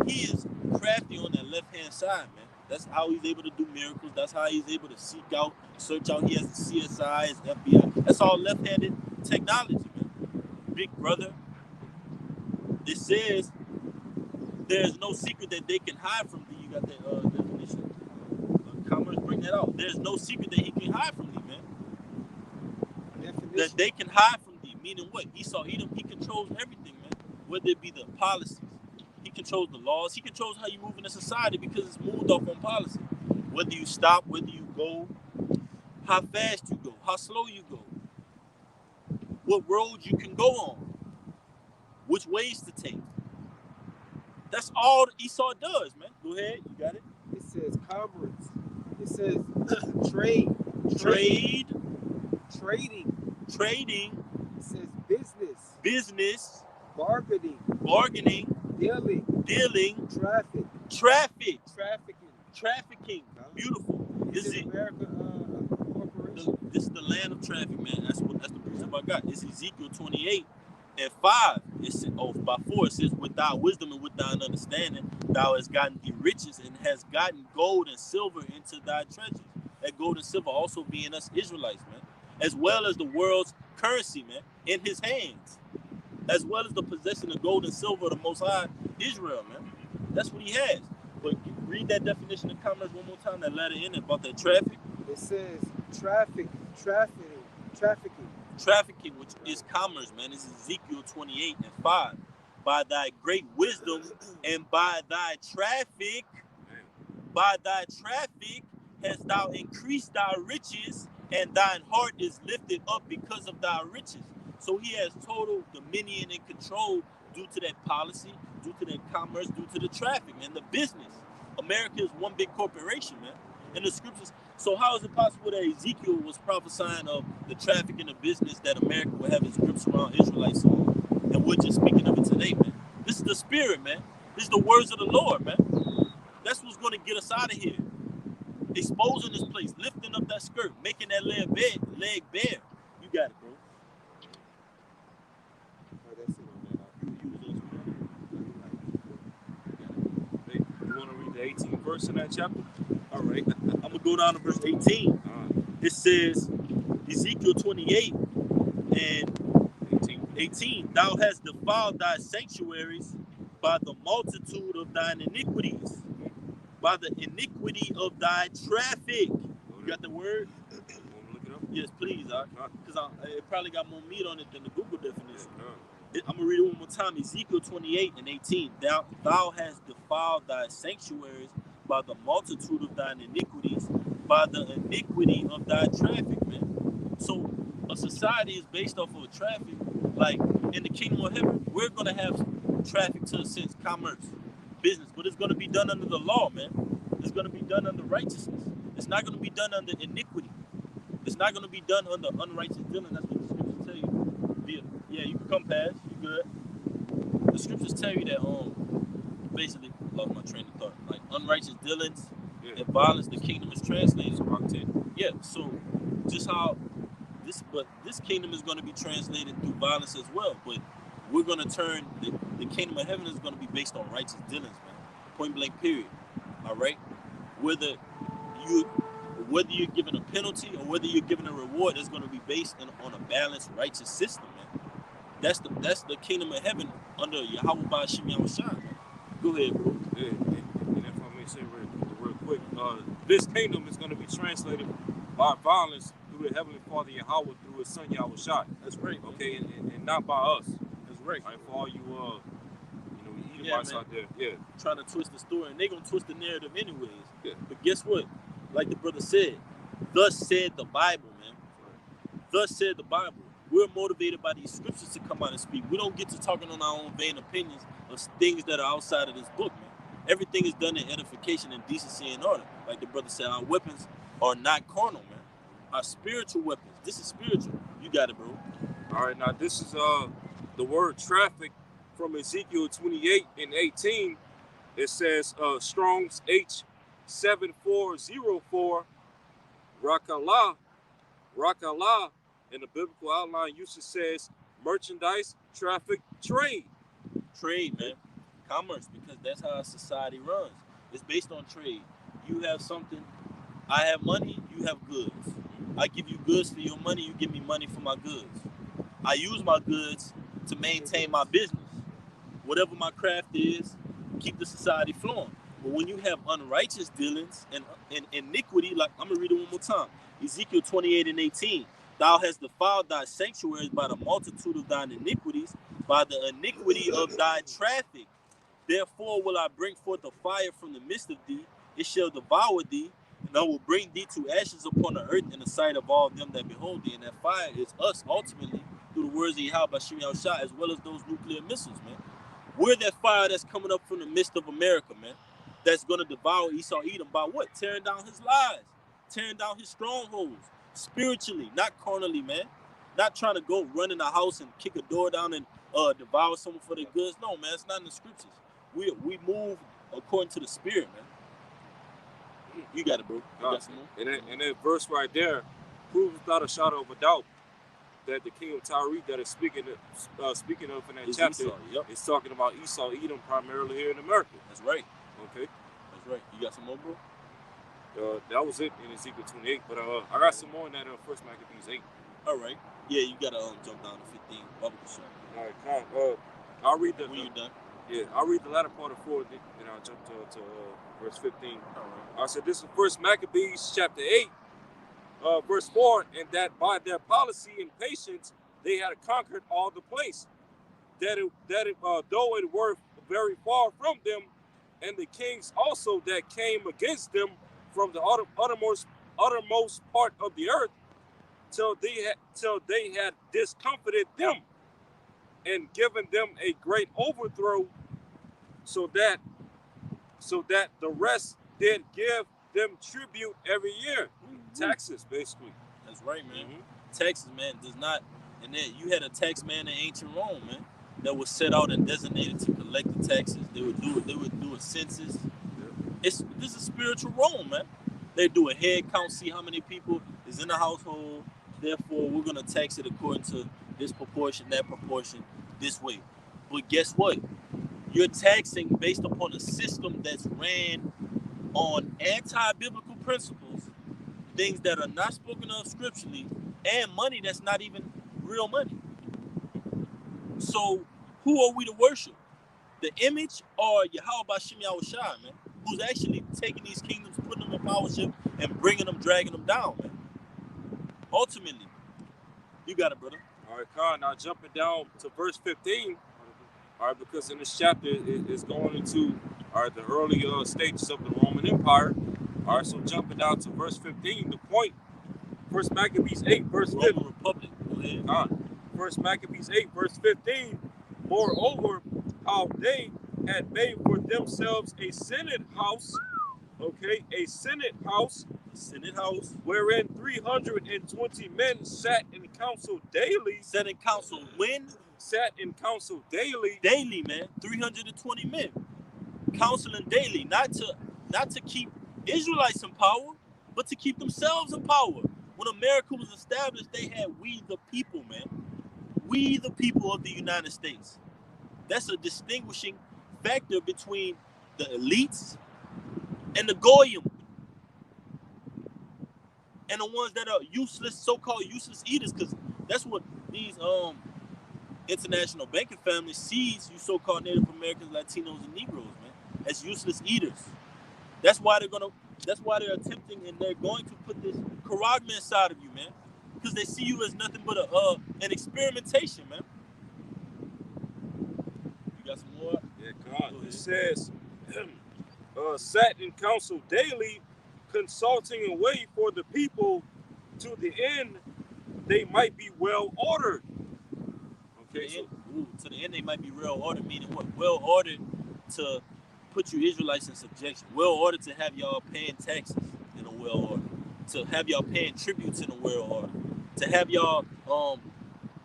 he is crafty on that left-hand side, man. That's how he's able to do miracles. That's how he's able to seek out, search out. He has the CSI, his FBI. That's all left-handed technology, man. Big brother. It says, "There's no secret that they can hide from thee." You got that definition. Commerce, bring that out. There's no secret that he can hide from thee, man. Definition. That they can hide from thee. Meaning what? Esau Edom, he controls everything, man. Whether it be the policies, he controls the laws, he controls how you move in a society because it's moved off on policy. Whether you stop, whether you go, how fast you go, how slow you go, what roads you can go on, which ways to take. That's all Esau does, man. Go ahead, you got it. It says commerce. It says trade. Trade, Trading. trading, It says business. business, Bargaining. bargaining, Dealing. dealing, Traffic. trafficking. Trafficking. Beautiful. Is it America corporation? This is the land of traffic, man. That's the precept I got. It's Ezekiel 28 and 5. It's by 4. It says, "With thy wisdom and with thine understanding, thou hast gotten thee riches and hast gotten gold and silver into thy treasures." That gold and silver also being us Israelites, man, as well as the world's currency, man, in his hands, as well as the possession of gold and silver of the Most High Israel, man. That's what he has. But read that definition of commerce one more time, that letter in it about that traffic. It says trafficking, Trafficking, which is commerce, man. This is Ezekiel 28 and 5. "By thy great wisdom and by thy traffic hast thou increased thy riches, and thine heart is lifted up because of thy riches." So he has total dominion and control due to that policy, due to that commerce, due to the traffic, man, the business. America is one big corporation, man. And the scriptures. So how is it possible that Ezekiel was prophesying of the traffic and the business that America will have its grips around Israelites on? And we're just speaking of it today, man. This is the spirit, man. This is the words of the Lord, man. That's what's going to get us out of here. exposing this place, lifting up that skirt, making that leg bare. You got it, bro. Oh, that's it on that. You was those Hey, you want to read the 18th verse in that chapter? All right. I'm gonna go down to verse 18. It says, Ezekiel 28 and 18. Thou hast defiled thy sanctuaries by the multitude of thine iniquities, by the iniquity of thy traffic. You got the word? You want to look it up? Yes, please. Because it probably got more meat on it than the Google definition. Yeah, I'm going to read it one more time. Ezekiel 28 and 18. Thou hast defiled thy sanctuaries by the multitude of thine iniquities, by the iniquity of thy traffic, man. So a society is based off of traffic. Like in the kingdom of heaven, we're going to have traffic to a sense, commerce, business, but it's going to be done under the law, man. It's going to be done under righteousness. It's not going to be done under iniquity. It's not going to be done under unrighteous dealing. That's what the scriptures tell you. Yeah, you can come past. You good. The scriptures tell you that basically lost my train of thought. Like unrighteous dealings and violence, the kingdom is translated. Yeah, so just how this kingdom is going to be translated through violence as well. But we're going to turn the kingdom of heaven is going to be based on righteous dealings, man. Point blank, period. All right. Whether you're given a penalty or whether you're given a reward, is going to be based on a balanced, righteous system, man. That's the kingdom of heaven under Yahweh Ba'Shem Yahushua, man. Go ahead, bro. Yeah, and if I may say real quick, this kingdom is going to be translated by violence through the Heavenly Father Yahweh through His Son Yahushua. That's right, man. Okay, and not by us. That's right. Right, for all you Edomites out there, trying to twist the story, and they're gonna twist the narrative anyways. Yeah. But guess what? Like the brother said, thus said the Bible, man. Thus said the Bible. We're motivated by these scriptures to come out and speak. We don't get to talking on our own vain opinions of things that are outside of this book, man. Everything is done in edification and decency and order. Like the brother said, our weapons are not carnal, man. Our spiritual weapons. This is spiritual. You got it, bro. All right, now this is the word traffic from Ezekiel 28 and 18. It says Strong's H7404 Rakala in the biblical outline usage says merchandise, traffic, trade. Trade, man. Commerce, because that's how a society runs. It's based on trade. You have something, I have money, you have goods. I give you goods for your money, you give me money for my goods. I use my goods to maintain my business. Whatever my craft is, keep the society flowing. But when you have unrighteous dealings and iniquity, like I'm gonna read it one more time. Ezekiel 28 and 18. Thou hast defiled thy sanctuaries by the multitude of thine iniquities, by the iniquity of thy traffic. Therefore will I bring forth a fire from the midst of thee, it shall devour thee, and I will bring thee to ashes upon the earth in the sight of all them that behold thee. And that fire is us ultimately through the words of Yahweh Ba'Shem Yahushua, as well as those nuclear missiles, man. We're that fire that's coming up from the midst of America, man, that's going to devour Esau Edom by what? Tearing down his lies, tearing down his strongholds, spiritually, not carnally, man. Not trying to go run in the house and kick a door down and devour someone for their goods. No, man, it's not in the scriptures. We move according to the spirit, man. You got it, bro. You got some more? And that verse right there proves without a shadow of a doubt that the king of Tyre that is speaking of in that chapter is talking about Esau Edom primarily here in America. That's right. Okay. That's right. You got some more, bro? That was it in Ezekiel 28, but I got some more in that First Maccabees 8. All right. Yeah, you gotta jump down to 15. All right, come on. I'll read the. When you done? Yeah, I'll read the latter part of 4, then I'll jump to verse 15. All right. I said this is First Maccabees chapter 8. Verse 4, and that by their policy and patience they had conquered all the place, though it were very far from them, and the kings also that came against them from the uttermost part of the earth, till they had discomfited them, and given them a great overthrow, so that the rest did give them tribute every year. Taxes, basically. That's right, man. Taxes, man, does not. And then you had a tax man in ancient Rome, man, that was set out and designated to collect the taxes. They would do a census. This is spiritual Rome, man. They do a head count, see how many people is in the household. Therefore, we're gonna tax it according to this proportion, that proportion, this way. But guess what? You're taxing based upon a system that's ran on anti-biblical principles, things that are not spoken of scripturally, and money that's not even real money. So, who are we to worship? The image or Yahweh Bashim Yahushua, man, who's actually taking these kingdoms, putting them in powership, and bringing them, dragging them down, man. Ultimately, you got it, brother. All right, Khan. Now jumping down to verse 15. All right, because in this chapter it's going into the early stages of the Roman Empire. All right, so jumping down to verse 15, the point. First Maccabees 8, verse 15. Roman Republic. Go ahead. First Maccabees 8, verse 15. Moreover, how they had made for themselves a Senate house, okay, a Senate house, wherein 320 men sat in council daily. Sat in council when? Sat in council daily. Daily, man. 320 men. Counseling daily, not to keep Israelites in power, but to keep themselves in power. When America was established, they had we the people, man. We the people of the United States. That's a distinguishing factor between the elites and the goyim, and the ones that are useless, so-called useless eaters, because that's what these international banking families sees you so-called Native Americans, Latinos, and Negroes, man, as useless eaters. That's why they're attempting, and they're going to put this charagma inside of you, man, because they see you as nothing but an experimentation, man. You got some more? Yeah, God. It says, sat in council daily, consulting a way for the people, to the end they might be well ordered. Okay, to the end they might be well ordered, meaning what? Well ordered to put you Israelites in subjection. Well ordered to have y'all paying taxes in a well order. To have y'all paying tributes in a well order. To have y'all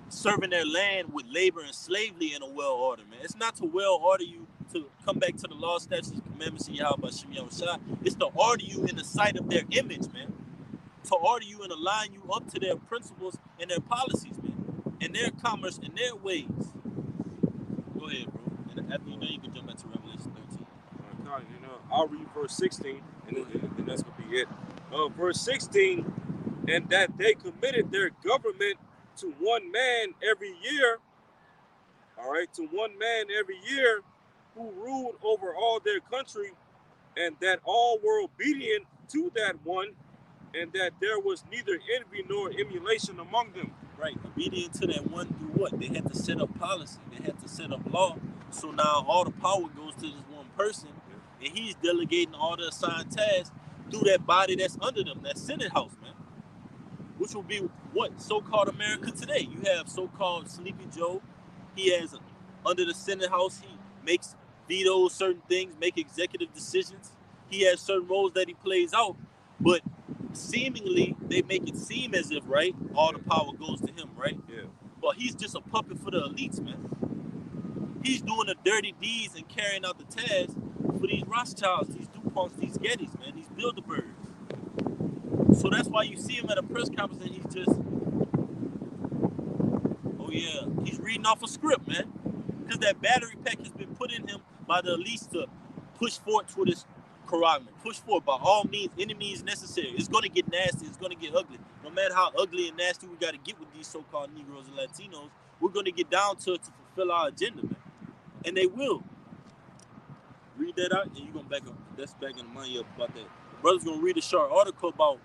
serving their land with labor and slavery in a well order, man. It's not to well order you to come back to the law, statutes, commandments of Yahweh Shem Yahushua. It's to order you in the sight of their image, man. To order you and align you up to their principles and their policies, man. And their commerce and their ways. Go ahead, bro. And after you know, you can jump back to Revelation 13. All right, I'll read verse 16, and that's going to be it. Verse 16, and that they committed their government to one man every year, all right, to one man every year, who ruled over all their country, and that all were obedient to that one, and that there was neither envy nor emulation among them. Right, obedient to that one through what? They had to set up policy. They had to set up law. So now all the power goes to this one person, and he's delegating all the assigned tasks through that body that's under them, that Senate House, man. Which will be what? So-called America today. You have so-called Sleepy Joe. He has, under the Senate House, he makes vetoes certain things, make executive decisions. He has certain roles that he plays out, but seemingly they make it seem as if, right, all the power goes to him, right? Yeah. But he's just a puppet for the elites, man. He's doing the dirty deeds and carrying out the tasks for these Rothschilds, these DuPonts, these Gettys, man, these Bilderbergs. So that's why you see him at a press conference and he's just, oh yeah, he's reading off a script, man. Because that battery pack has been put in him by the elites to push forward to this charagma. Push forward by all means, any means necessary. It's going to get nasty. It's going to get ugly. No matter how ugly and nasty we got to get with these so-called Negroes and Latinos, we're going to get down to it to fulfill our agenda, man. And they will. Read that out, and you're going to back up. That's back in the money up about that. The brother's going to read a short article about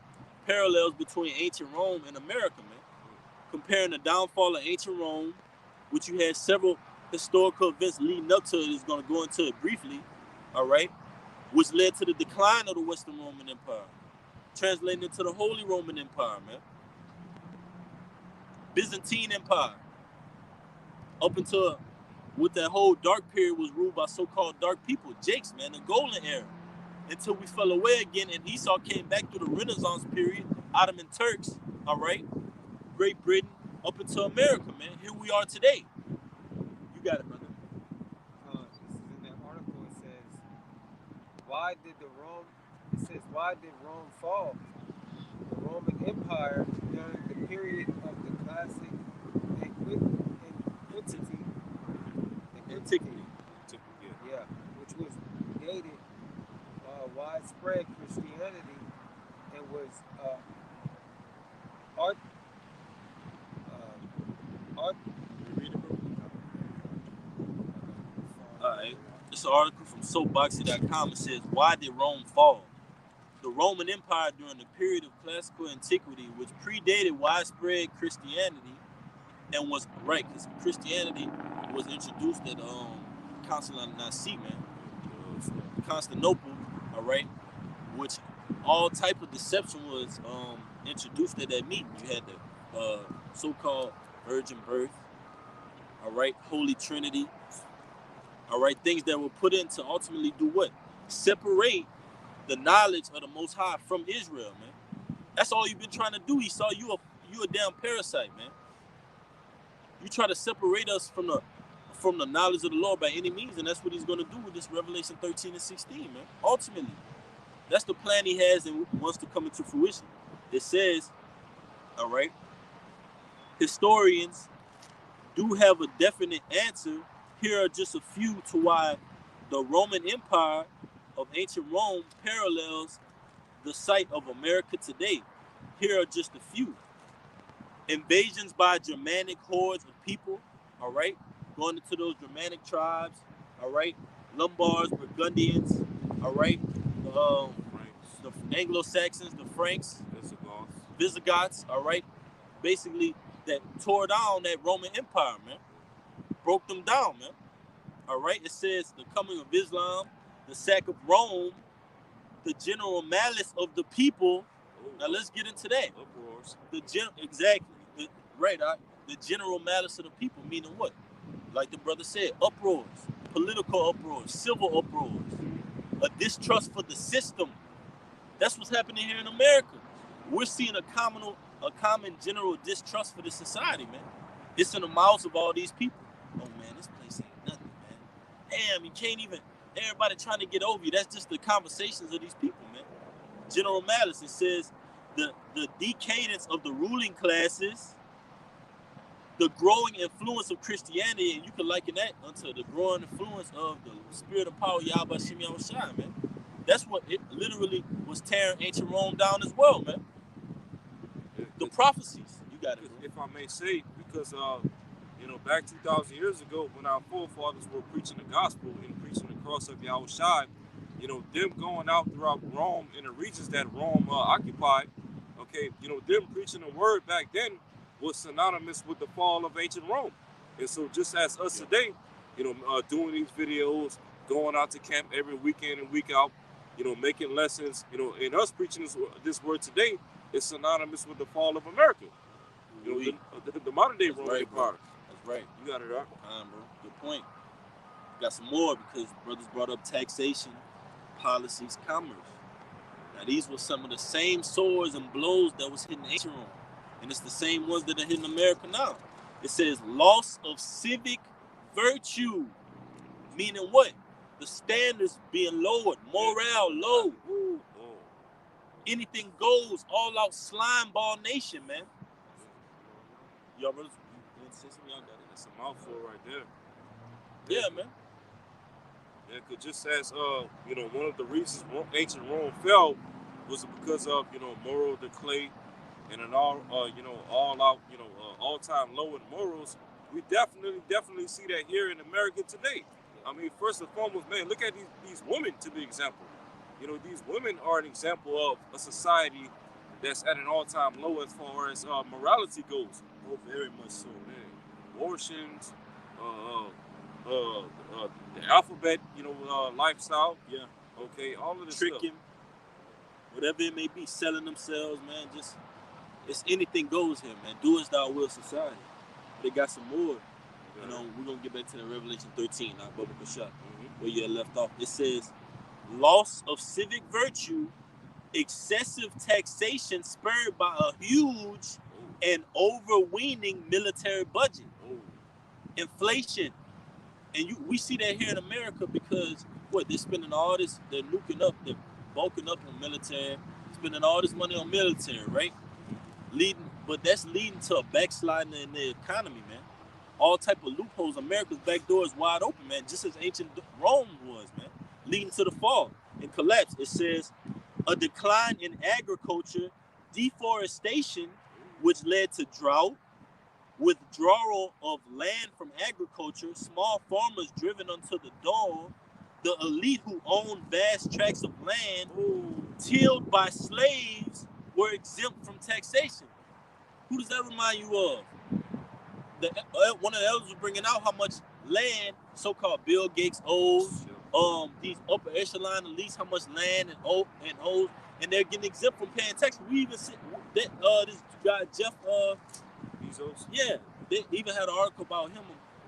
parallels between ancient Rome and America, man. Comparing the downfall of ancient Rome, which you had several historical events leading up to it, is going to go into it briefly, all right, which led to the decline of the Western Roman Empire, translating into the Holy Roman Empire, man. Byzantine Empire, up until what that whole dark period was ruled by so-called dark people, Jakes, man, the golden era, until we fell away again and Esau came back through the Renaissance period, Ottoman Turks, all right, Great Britain, up until America, man. Here we are today. You got it, brother. This is in that article. It says, why did the Rome? It says, why did Rome fall? The Roman Empire during the period of the classic antiquity, Antiquity. yeah, which was dated widespread Christianity and was art, art. You read it, bro? All right. This article from soapboxy.com. It says, why did Rome fall? The Roman Empire during the period of classical antiquity, which predated widespread Christianity, and was right because Christianity was introduced at Constantinople, all right, which all type of deception was introduced at that meeting. You had the so-called virgin birth, all right, Holy Trinity, all right, things that were put in to ultimately do what? Separate the knowledge of the Most High from Israel, man. That's all you've been trying to do, Esau. You a damn parasite, man. You try to separate us from the knowledge of the Lord by any means, and that's what he's going to do with this Revelation 13 and 16, man. Ultimately, that's the plan he has and wants to come into fruition. It says, all right, historians do have a definite answer. Here are just a few to why the Roman Empire of ancient Rome parallels the site of America today. Here are just a few. Invasions by Germanic hordes of people, all right, going into those Germanic tribes, all right, Lombards, Burgundians, all right, the Anglo-Saxons, the Franks, Visigoths, all right, basically that tore down that Roman Empire, man, broke them down, man, all right. It says the coming of Islam, the sack of Rome, the general malice of the people. Now let's get into that. Exactly. The general malice of the people, meaning what? Like the brother said, uproars, political uproars, civil uproars, a distrust for the system. That's what's happening here in America. We're seeing a common general distrust for the society, man. It's in the mouths of all these people. Oh man, this place ain't nothing, man. Damn, you can't even. Everybody trying to get over you. That's just the conversations of these people, man. General malice. It says the decadence of the ruling classes, the growing influence of Christianity, and you can liken that unto the growing influence of the spirit of power, Yahweh Shem Yahushua, man. That's what it literally was tearing ancient Rome down as well, man. The prophecies. You got it, bro. If I may say, because back 2,000 years ago, when our forefathers were preaching the gospel and preaching the cross of Yahushua, them going out throughout Rome in the regions that Rome occupied, okay, them preaching the word back then was synonymous with the fall of ancient Rome. And so just as us today, doing these videos, going out to camp every weekend and week out, making lessons, and us preaching this word today is synonymous with the fall of America. The modern day Roman Empire. That's right. You got it, right? Bro. Good point. Got some more because brothers brought up taxation, policies, commerce. Now these were some of the same swords and blows that was hitting ancient Rome. And it's the same ones that are hitting America now. It says loss of civic virtue. Meaning what? The standards being lowered, morale low. Anything goes, all out slime ball nation, man. Y'all brothers, y'all got it. That's a mouthful right there. Yeah, man. Yeah, because just as one of the reasons ancient Rome fell was because of moral decay and an all out all-time low in morals. We definitely see that here in America today. I mean, first and foremost, man, look at these women to be example. These women are an example of a society that's at an all-time low as far as morality goes. Oh, very much so, man. Abortions, the alphabet, lifestyle. Yeah. Okay, all of this tricking, stuff. Whatever it may be, selling themselves, man. Just it's anything goes here, man. Do as thou will society. They got some more. We're gonna get back to the Revelation 13, now, Bubba Kashak, where you had left off. It says, loss of civic virtue, excessive taxation spurred by a huge and overweening military budget, inflation, and we see that here in America because they're spending all this, they're nuking up the bulking up on military, spending all this money on military, right? But that's leading to a backsliding in the economy, man. All type of loopholes. America's back door is wide open, man, just as ancient Rome was, man, leading to the fall and collapse. It says a decline in agriculture, deforestation, which led to drought, withdrawal of land from agriculture, small farmers driven onto the dole, the elite who owned vast tracts of land tilled by slaves were exempt from taxation. Who does that remind you of? One of the elders was bringing out how much land so-called Bill Gates owes, these upper echelon elites, how much land and owes, and they're getting exempt from paying tax. We even see that this guy Jeff Bezos. Yeah, they even had an article about him,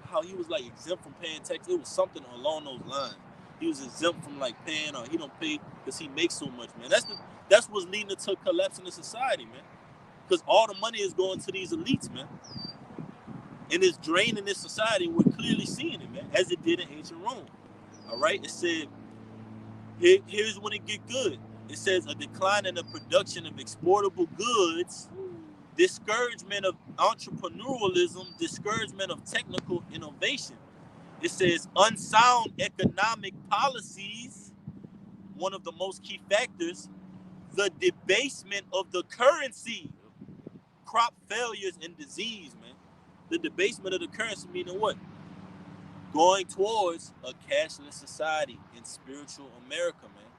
how he was like exempt from paying tax. It was something along those lines. He was exempt from like paying, or he don't pay because he makes so much, man. That's what's leading to collapse in the society, man. Because all the money is going to these elites, man. And it's draining this society. We're clearly seeing it, man, as it did in ancient Rome. All right? It said, here's when it get good. It says a decline in the production of exportable goods, discouragement of entrepreneurialism, discouragement of technical innovation. It says unsound economic policies, one of the most key factors, the debasement of the currency, crop failures and disease, man. The debasement of the currency meaning what? Going towards a cashless society in spiritual America, man.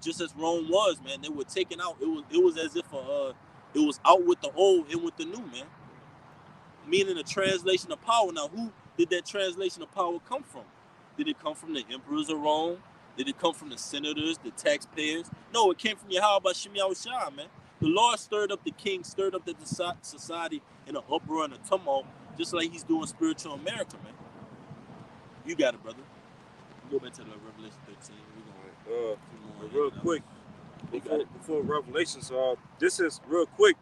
Just as Rome was, man. They were taking out. It was as if it was out with the old, in with the new, man. Meaning a translation of power. Now, who did that translation of power come from? Did it come from the emperors of Rome? Did it come from the senators, the taxpayers? No, it came from Yahweh Shem Yahushua, man. The Lord stirred up the king, stirred up the society in an uproar and a tumult, just like he's doing spiritual America, man. You got it, brother. Go back to the Revelation 13. We're going real quick, before Revelations, this is real quick.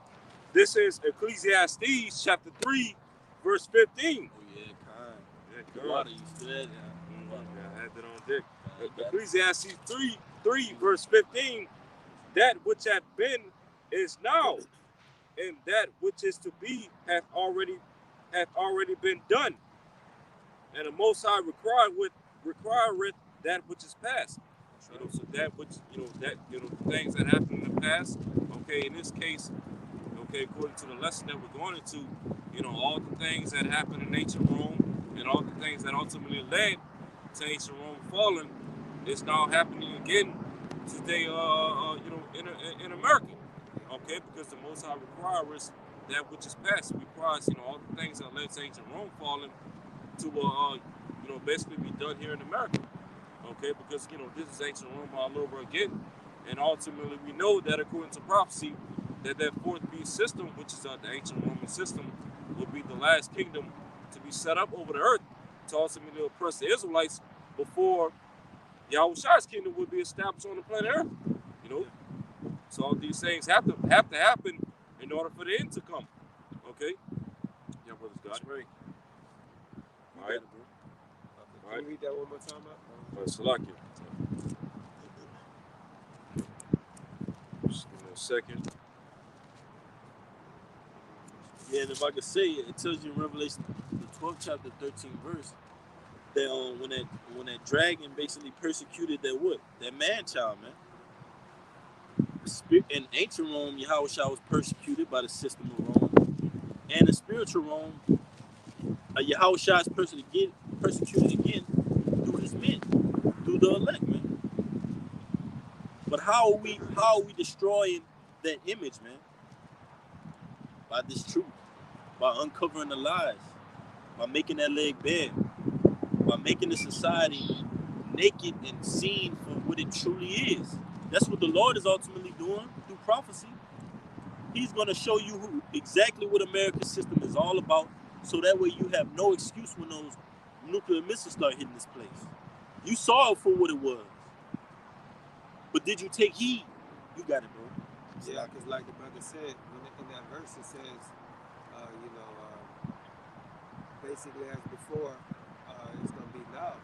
This is Ecclesiastes chapter 3, verse 15. Oh, yeah, kind. Yeah, The water, you still there? I had that on deck. Ecclesiastes 3, verse 15. That which hath been is now, and that which is to be hath already been done. And the Most High requireth that which is past. You know, so that which things that happened in the past. Okay, in this case, okay, according to the lesson that we're going into, all the things that happened in ancient Rome and all the things that ultimately led to ancient Rome falling is now happening again today. In America. Okay, because the Most High requires that which is past. It requires all the things that led to ancient Rome falling to basically be done here in America. Okay, because this is ancient Rome all over again, and ultimately we know that according to prophecy, that fourth beast system, which is the ancient Roman system, will be the last kingdom to be set up over the earth to ultimately oppress the Israelites before Yahushua's kingdom will be established on the planet Earth. So all these things have to happen in order for the end to come. Okay, yeah, brothers, got it. Right. All right. Can you read that one more time, All right, Salakia. Just give me a second. Yeah, and if I could say it tells you in Revelation, the 12th chapter, 13th verse, that when that dragon basically persecuted that man child, man. In ancient Rome, Yahushua was persecuted by the system of Rome, and in spiritual Rome, Yahushua is persecuted again through his men, through the elect, man. But how are we destroying that image, man? By this truth, by uncovering the lies, by making that leg bare, by making the society naked and seen for what it truly is. That's what the Lord is ultimately doing through prophecy. He's going to show you exactly what America's system is all about, so that way you have no excuse when those nuclear missiles start hitting this place. You saw it for what it was. But did you take heed? You got it, bro. Yeah, because like the brother said, in that verse it says, basically as before, it's gonna be now.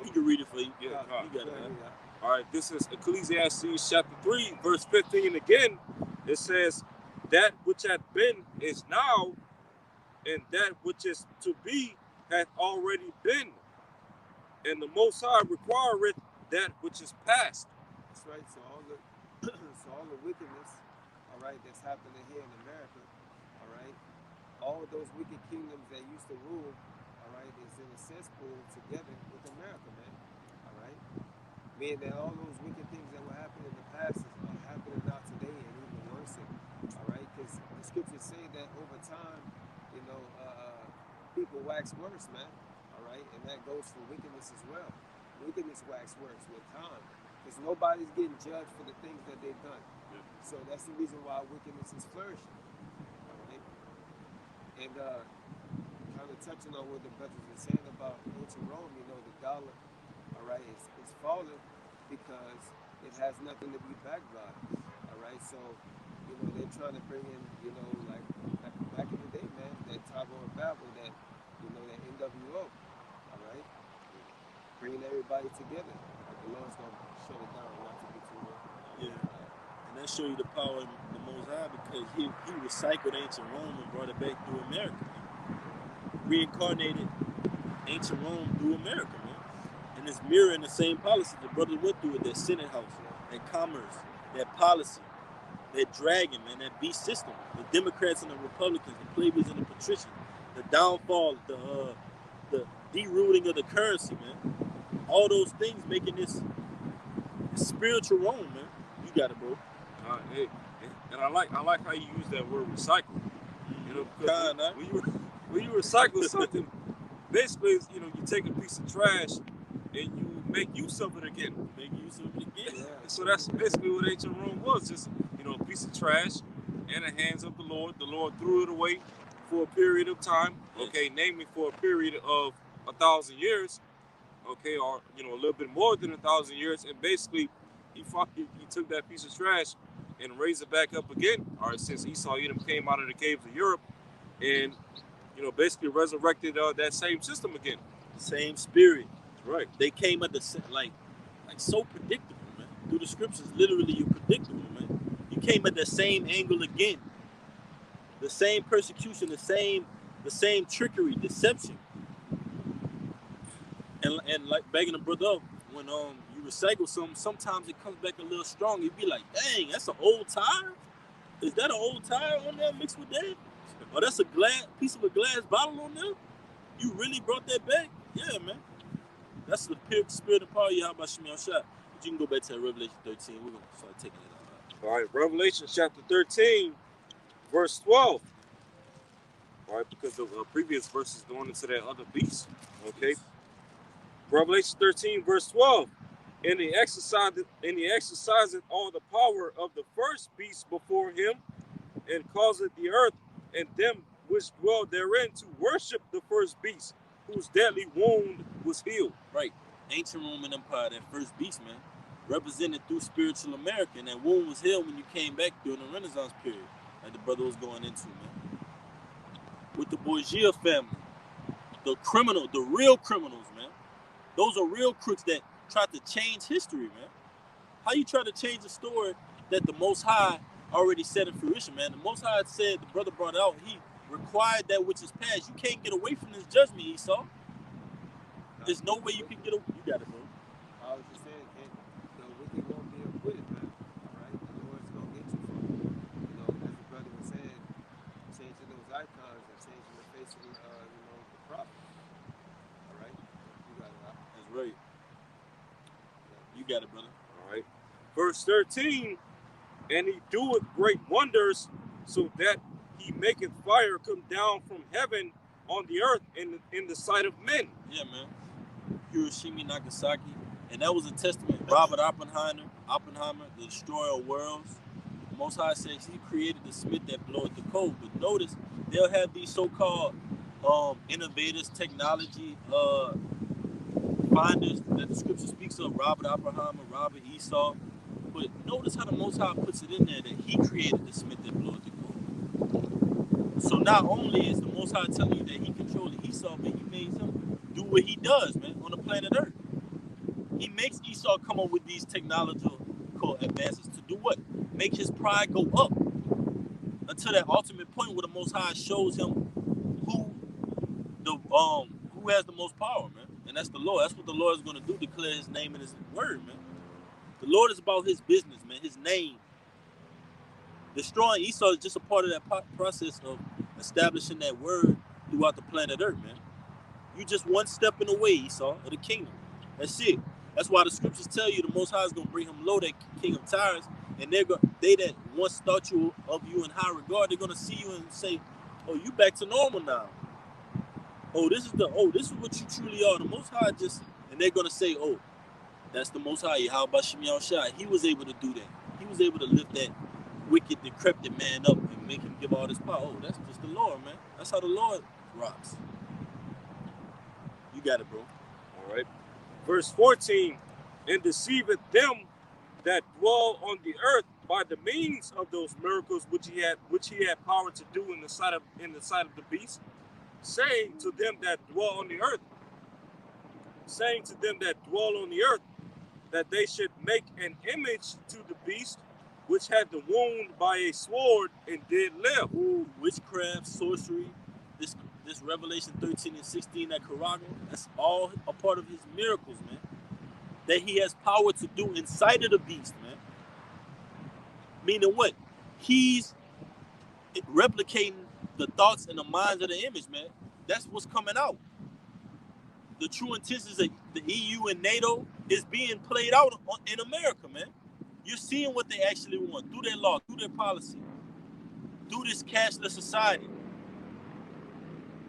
You can read it for you. Yeah, Yeah, God. You got it, yeah, man. yeah. All right, this is Ecclesiastes chapter 3, verse 15 again. It says, that which hath been is now, and that which is to be hath already been. And the Most High requireth that which is past. That's right. So all the so all the wickedness, all right, that's happening here in America, all right, all of those wicked kingdoms that used to rule, all right, is in a cesspool together with America, man. All right. Meaning that all those wicked things that were happening in the past are happening now today and even worse. All right, because the scriptures say that over time, you know, people wax worse, man. All right, and that goes for wickedness as well. Wickedness wax worse with time, because nobody's getting judged for the things that they've done. So that's the reason why wickedness is flourishing. All right, and kind of touching on what the brothers were saying about ancient Rome, you know, the dollar, all right, is falling because it has nothing to be backed by. All right, so you know they're trying to bring in, you know, like back in the day, man, that Tower of Babel, that you know that NWO. All right, bringing everybody together. Like the Lord's gonna shut it down, not to be too long. Yeah. And that show you the power of the Most High, because he recycled ancient Rome and brought it back through America, man. Reincarnated ancient Rome through America, man. And it's mirroring the same policy the brothers went through with their Senate House, that commerce, that policy, that dragon, man, that beast system. The Democrats and the Republicans, the plebeians and the patricians, the downfall, the derooting of the currency, man. All those things making this spiritual Rome, man. You got it, bro. And I like how you use that word recycle. You know, because Kinda. when you recycle something, basically, you know, you take a piece of trash and you make use of it again. Make use of it again. Yeah. So that's basically what ancient Rome was, just, you know, a piece of trash in the hands of the Lord. The Lord threw it away for a period of time, okay, namely for a period of 1,000 years, okay, or, you know, a little bit more than 1,000 years, and basically he took that piece of trash and raised it back up again. All right, since Esau Edom came out of the caves of Europe, and, you know, basically resurrected that same system again. Same spirit. Right. They came at the like so predictable, man. Through the scriptures, literally, you're predictable, man. You came at the same angle again. The same persecution, the same trickery, deception. And like begging the brother up, when you recycle something, sometimes it comes back a little strong. You'd be like, dang, that's an old tire? Is that an old tire on there mixed with that? Or that's a piece of a glass bottle on there? You really brought that back? Yeah, man. That's the spirit of power. How about Shimei Shot? But you can go back to Revelation 13. We're going to start taking it out. All right, Revelation chapter 13, verse 12. All right, because the previous verse is going into that other beast. Okay. Revelation 13, verse 12. And he exerciseth all the power of the first beast before him, and causeth the earth and them which dwell therein to worship the first beast, whose deadly wound was healed. Right. Ancient Roman Empire, that first beast, man, represented through spiritual America, and that wound was healed when you came back during the Renaissance period, like the brother was going into, man. With the Borgia family, the real criminals, man. Those are real crooks that tried to change history, man. How you try to change a story that the Most High already set in fruition, man? The Most High said, the brother brought out, he required that which is past. You can't get away from this judgment, Esau. There's no way you can get away. You got it, bro. I was just saying, the wicked won't be acquitted, man. All right, the Lord's gonna get you from, you know, as the brother was saying, changing those icons and changing the face of, you know, the prophet. All right, you got it. That's right. You got it, brother. All right. Verse 13, and he doeth great wonders, so that he maketh fire come down from heaven on the earth in the sight of men. Yeah, man. Hiroshima, Nagasaki, and that was a testament. Robert Oppenheimer, the destroyer of worlds. The Most High says he created the smith that bloweth the coal. But notice, they'll have these so-called innovators, technology finders that the scripture speaks of, Robert Oppenheimer, Robert Esau. But notice how the Most High puts it in there that he created the smith that bloweth the coal. So not only is the Most High telling you that he controlled Esau, but he made him do what he does, man, on the planet Earth. He makes Esau come up with these technological advances to do what? Make his pride go up until that ultimate point where the Most High shows him who has the most power, man, and that's the Lord. That's what the Lord is going to do, declare his name and his word, man. The Lord is about his business, man, his name. Destroying Esau is just a part of that process of establishing that word throughout the planet Earth, man. You just one step in the way, Esau, of the kingdom. That's it. That's why the scriptures tell you the Most High is going to bring him low, that king of tyrants, and they that once thought of you in high regard, they're going to see you and say, oh, you back to normal now. This is what you truly are. The Most High and they're going to say, oh, that's the Most High. How about Shem Shai? He was able to do that. He was able to lift that wicked, decrepit man up and make him give all this power. Oh, that's just the Lord, man. That's how the Lord rocks. You got it, bro. All right. Verse 14, and deceiveth them that dwell on the earth by the means of those miracles which he had power to do in the sight of the beast, saying to them that dwell on the earth, that they should make an image to the beast, which had the wound by a sword and did live. Ooh, witchcraft, sorcery, this Revelation 13 and 16, that Karaga, that's all a part of his miracles, man. That he has power to do inside of the beast, man. Meaning what? He's replicating the thoughts and the minds of the image, man. That's what's coming out. The true intentions of the EU and NATO is being played out in America, man. You're seeing what they actually want through their law, through their policy, through this cashless society.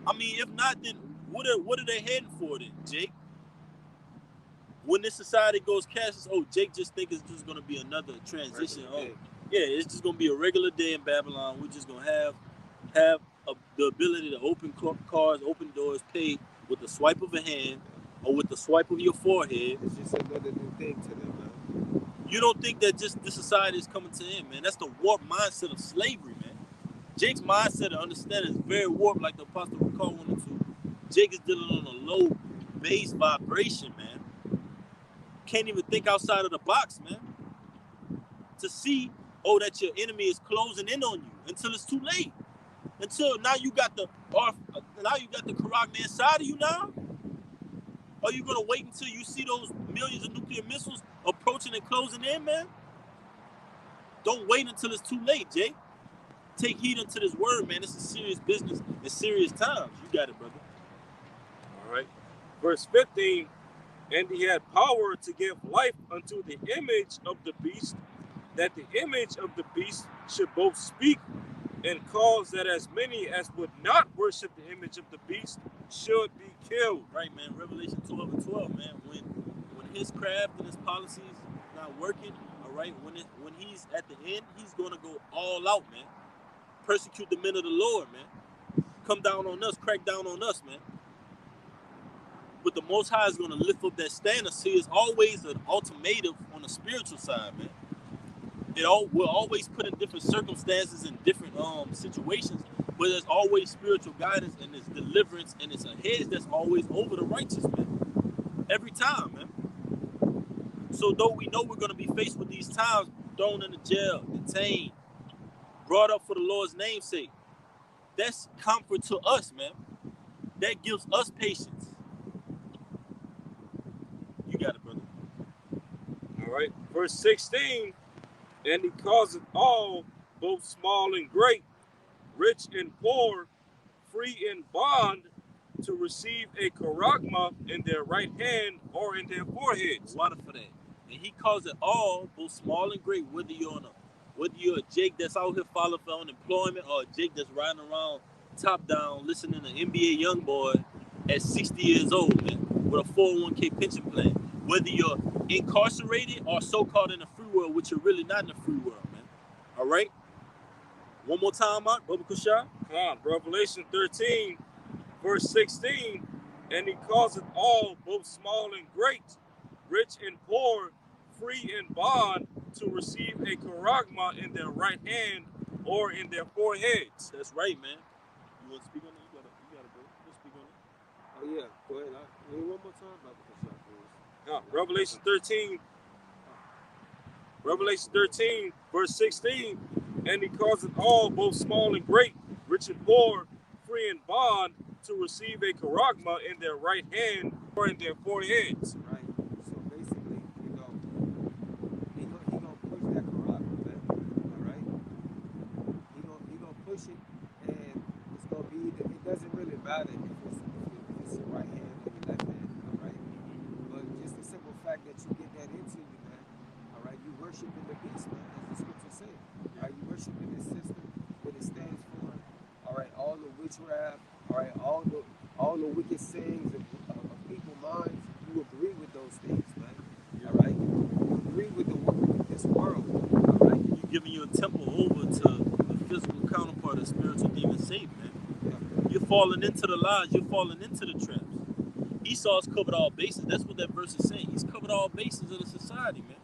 I mean, if not, then what are they heading for then, Jake? When this society goes cashless, Jake just think it's just going to be another transition. It's just going to be a regular day in Babylon. We're just going to have the ability to open cars, open doors, pay with the swipe of a hand or with the swipe of your forehead. It's just another new thing to them, man. You don't think that just this society is coming to an end, man? That's the warped mindset of slavery, man. Jake's mindset and understanding is very warped, like the Apostle Recall went into. Jake is dealing on a low base vibration, man. Can't even think outside of the box, man. To see, that your enemy is closing in on you until it's too late. Until now you got the Karag inside of you now? Are you gonna wait until you see those millions of nuclear missiles approaching and closing in, man? Don't wait until it's too late, Jake. Take heed unto this word, man. This is serious business. It's serious times. You got it, brother. All right. Verse 15, and he had power to give life unto the image of the beast, that the image of the beast should both speak and cause that as many as would not worship the image of the beast should be killed. Right, man. Revelation 12 and 12, man. When his craft and his policies not working, all right, when he's at the end, he's going to go all out, man. Persecute the men of the Lord, man. Come down on us, crack down on us, man. But the Most High is going to lift up that standard. See, it's always an ultimatum on the spiritual side, man. We're always put in different circumstances and different situations, but there's always spiritual guidance and there's deliverance and it's a hedge that's always over the righteous, man. Every time, man. So though we know we're going to be faced with these times, thrown into jail, detained, brought up for the Lord's name's sake, that's comfort to us, man. That gives us patience. You got it, brother. All right. Verse 16, and he causeth all, both small and great, rich and poor, free and bond, to receive a charagma in their right hand or in their foreheads. Water for that. And he calls it all, both small and great, whether you're a Jake that's out here filing for unemployment or a Jake that's riding around top down listening to NBA Youngboy at 60 years old, man, with a 401k pension plan. Whether you're incarcerated or so-called in the free world, which you're really not in the free world, man. All right? One more time, out, Brother Kushar. Come on, Revelation 13, verse 16, and he causeth all, both small and great, rich and poor, free and bond, to receive a charagma in their right hand or in their foreheads. That's right, man. You want to speak on it? You got it, bro. Let's speak on it. Oh yeah, go ahead. Read one more time, Bible Kasha, please. Revelation 13, Revelation 13, verse 16. And he causeth all, both small and great, rich and poor, free and bond, to receive a charagma in their right hand or in their foreheads. Right. So basically, he gonna push that Quran, man. All right. He gonna push it, and it's gonna be. It doesn't really matter if it's your right hand or your left hand. All right. But just the simple fact that you get that into you, man. All right. You worshiping the beast, man, as the scripture says. All right. You worshiping this system, what it stands for. All right. All the witchcraft. All right. All the wicked sayings of people's minds. You agree with those things, man. All right. You agree with this world. All right. You giving your temple over to the physical counterpart of spiritual demon Satan, man. Yeah. You're falling into the lies. You're falling into the traps. Esau's covered all bases. That's what that verse is saying. He's covered all bases of the society, man.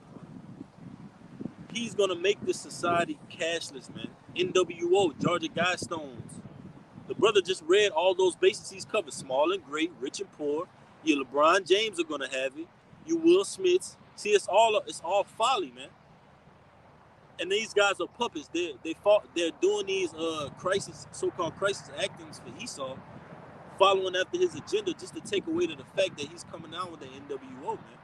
He's gonna make this society cashless, man. NWO, Georgia Guidestones. The brother just read all those bases he's covered: small and great, rich and poor. Your LeBron James are gonna have it. You Will Smiths. See, it's all folly, man. And these guys are puppets. They're doing these so-called crisis actings for Esau, following after his agenda just to take away to the fact that he's coming out with the NWO, man.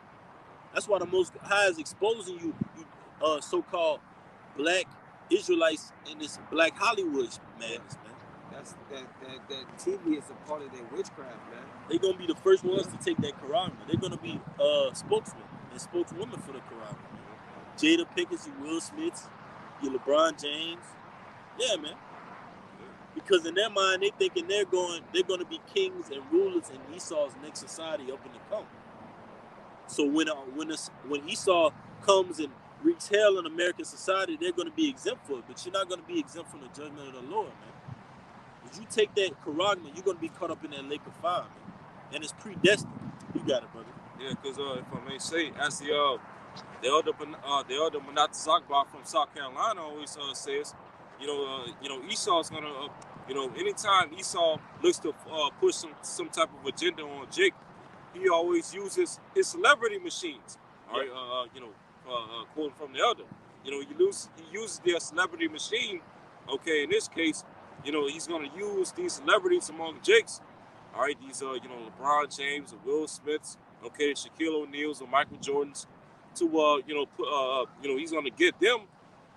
That's why the Most High is exposing you so-called black Israelites in this black Hollywood madness, man. That's that TV is a part of their witchcraft, man. They're gonna be the first ones to take that Quran. They're gonna be spokesmen and spokeswomen for the Quran. Jada Pickens, your Will Smiths, your LeBron James. Yeah, man. Because in their mind, they thinking they're gonna be kings and rulers in Esau's next society up in the come. So when Esau comes and wreaks hell in American society, they're gonna be exempt for it. But you're not gonna be exempt from the judgment of the Lord, man. If you take that Charagma, you're gonna be caught up in that lake of fire, man. And it's predestined. You got it, brother. Yeah, because if I may say, as the elder Manat Zakbar from South Carolina always says, Esau's gonna, anytime Esau looks to push some type of agenda on Jake, he always uses his celebrity machines. All right, quoting from the elder, he uses their celebrity machine. Okay, in this case, he's gonna use these celebrities among Jake's. All right, these LeBron James or Will Smiths, okay, Shaquille O'Neal's or Michael Jordans, to he's gonna get them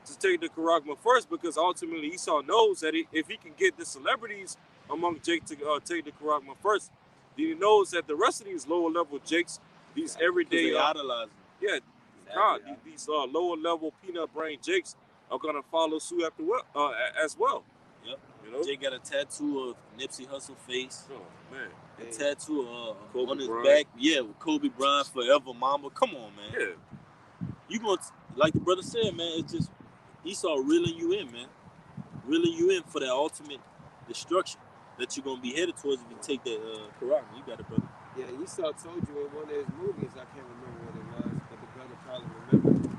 to take the Charagma first, because ultimately Esau knows that if he can get the celebrities among Jake to take the Charagma first, then he knows that the rest of these lower level Jakes, these everyday they idolize him. Yeah, exactly. These lower level peanut brain Jakes are gonna follow suit after as well. Yep. Jake got a tattoo of Nipsey Hussle face. Oh man. A tattoo on his back. Yeah, with Kobe Bryant forever, mama. Come on, man. Yeah. You gonna, like the brother said, man, it's just Esau reeling you in, man. Reeling you in for that ultimate destruction that you're gonna be headed towards if you take that Quran. You got it, brother. Yeah, Esau told you in one of his movies, I can't remember what it was, but the brother probably remembered.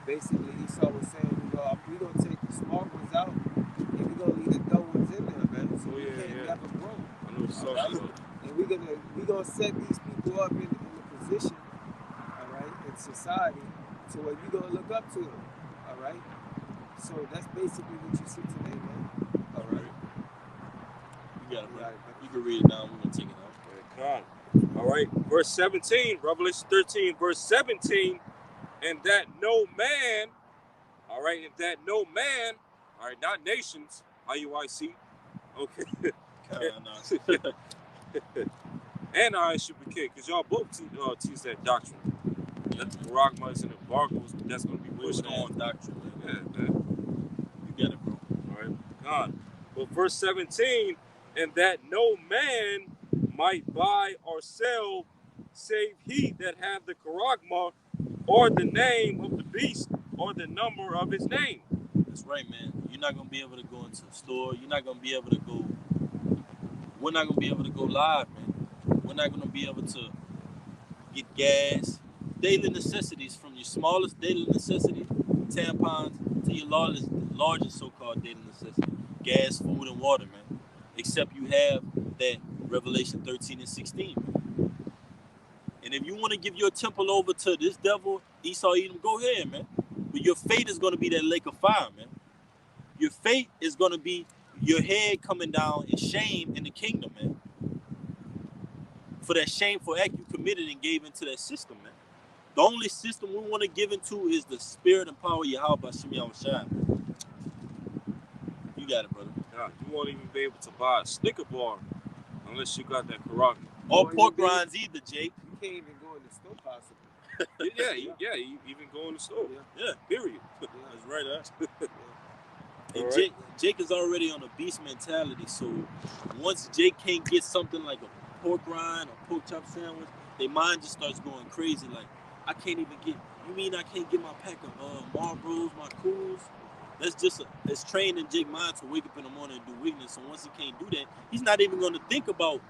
Basically, Esau was saying, we gonna take the smart ones out, and we gonna leave the dumb ones in there, man. So we can't never grow. I know what you're talking about. And we gonna set these people up in the position, all right, in society, to where you gonna look up to them, all right. So that's basically what you see today, man. All right. You got it, bro. You can read it now. We're gonna take it out. All right, verse 17, Revelation 13, verse 17, and that no man, all right, not nations, IUIC, okay, and I should be kicked, because y'all both teach that doctrine. That the Charagma and embargoes that's going to be pushed on. Doctrine. Yeah, man. You got it, bro. All right, God. But verse 17, and that no man might buy or sell, save he that hath the Charagma, or the name of the beast, or the number of his name. That's right, man. You're not gonna be able to go into the store. You're not gonna be able to go. We're not gonna be able to go live, man. We're not gonna be able to get gas, daily necessities, from your smallest daily necessity, tampons, to your largest so-called daily necessity, gas, food, and water, man. Except you have that Revelation 13 and 16. And if you want to give your temple over to this devil, Esau, Edom, go ahead, man. But your fate is going to be that lake of fire, man. Your fate is going to be your head coming down in shame in the kingdom, man. For that shameful act you committed and gave into that system, man. The only system we want to give into is the spirit and power of Yahweh by Shem Yahushua. You got it, brother. Nah, you won't even be able to buy a Snicker bar unless you got that Quran. Or pork rinds either, Jake. You can't even go in the store, possibly. You even go in the store. Yeah, Period. that's right, huh? And All right. Jake is already on a beast mentality, so once Jake can't get something like a pork rind or pork chop sandwich, their mind just starts going crazy. Like, I can't even get, you mean I can't get my pack of Marlboros, my Cools? That's just, it's trained in Jake's mind to wake up in the morning and do weakness. So once he can't do that, he's not even going to think about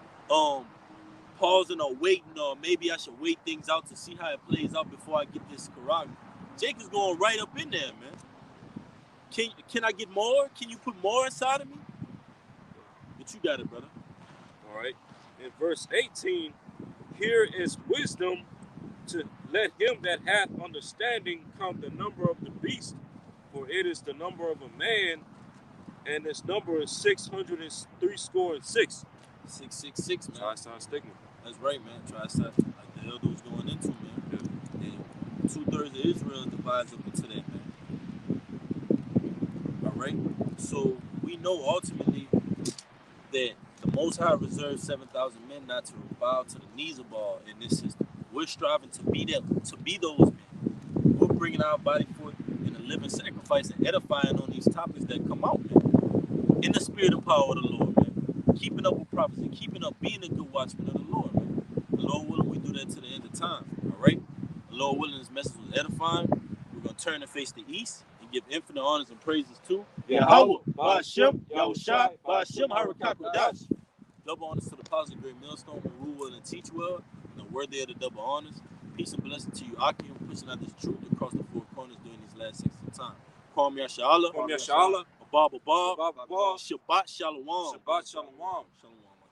pausing or waiting, or maybe I should wait things out to see how it plays out before I get this Quran. Jake is going right up in there, man. Can I get more? Can you put more inside of me? But you got it, brother. All right. In verse 18, here is wisdom to let him that hath understanding count the number of the beast, for it is the number of a man, and its number is 636. 666, man. Tri-Side stigma. That's right, man. Tri-Side. Like the elder was going into, man. Yeah. And 2/3 of Israel divides up into that, man. All right? So we know ultimately that the Most High reserved 7,000 men not to bow to the knees of all in this system. We're striving to be them, to be those men. We're bringing our body forth in a living sacrifice and edifying on these topics that come out, man. In the spirit and power of the Lord, man. Keeping up with prophecy, keeping up, being a good watchman of the Lord, man. The Lord willing, we do that to the end of time, all right? The Lord willing, this message was edifying. We're going to turn and face the east and give infinite honors and praises to Yahweh, Ba'ashem, Yahushai, Ba'ashem, Harakakodash. Double honors to the positive great millstone, who rule well and teach well, and are worthy of the double honors. Peace and blessing to you, Aki, and pushing out this truth across the four corners during these last 60 times. Kwam Yasha'Allah, Kwam Yasha'Allah, Abab Abab, Abab Abab, Shabbat Shalom. Shabbat Shalom. Shalom.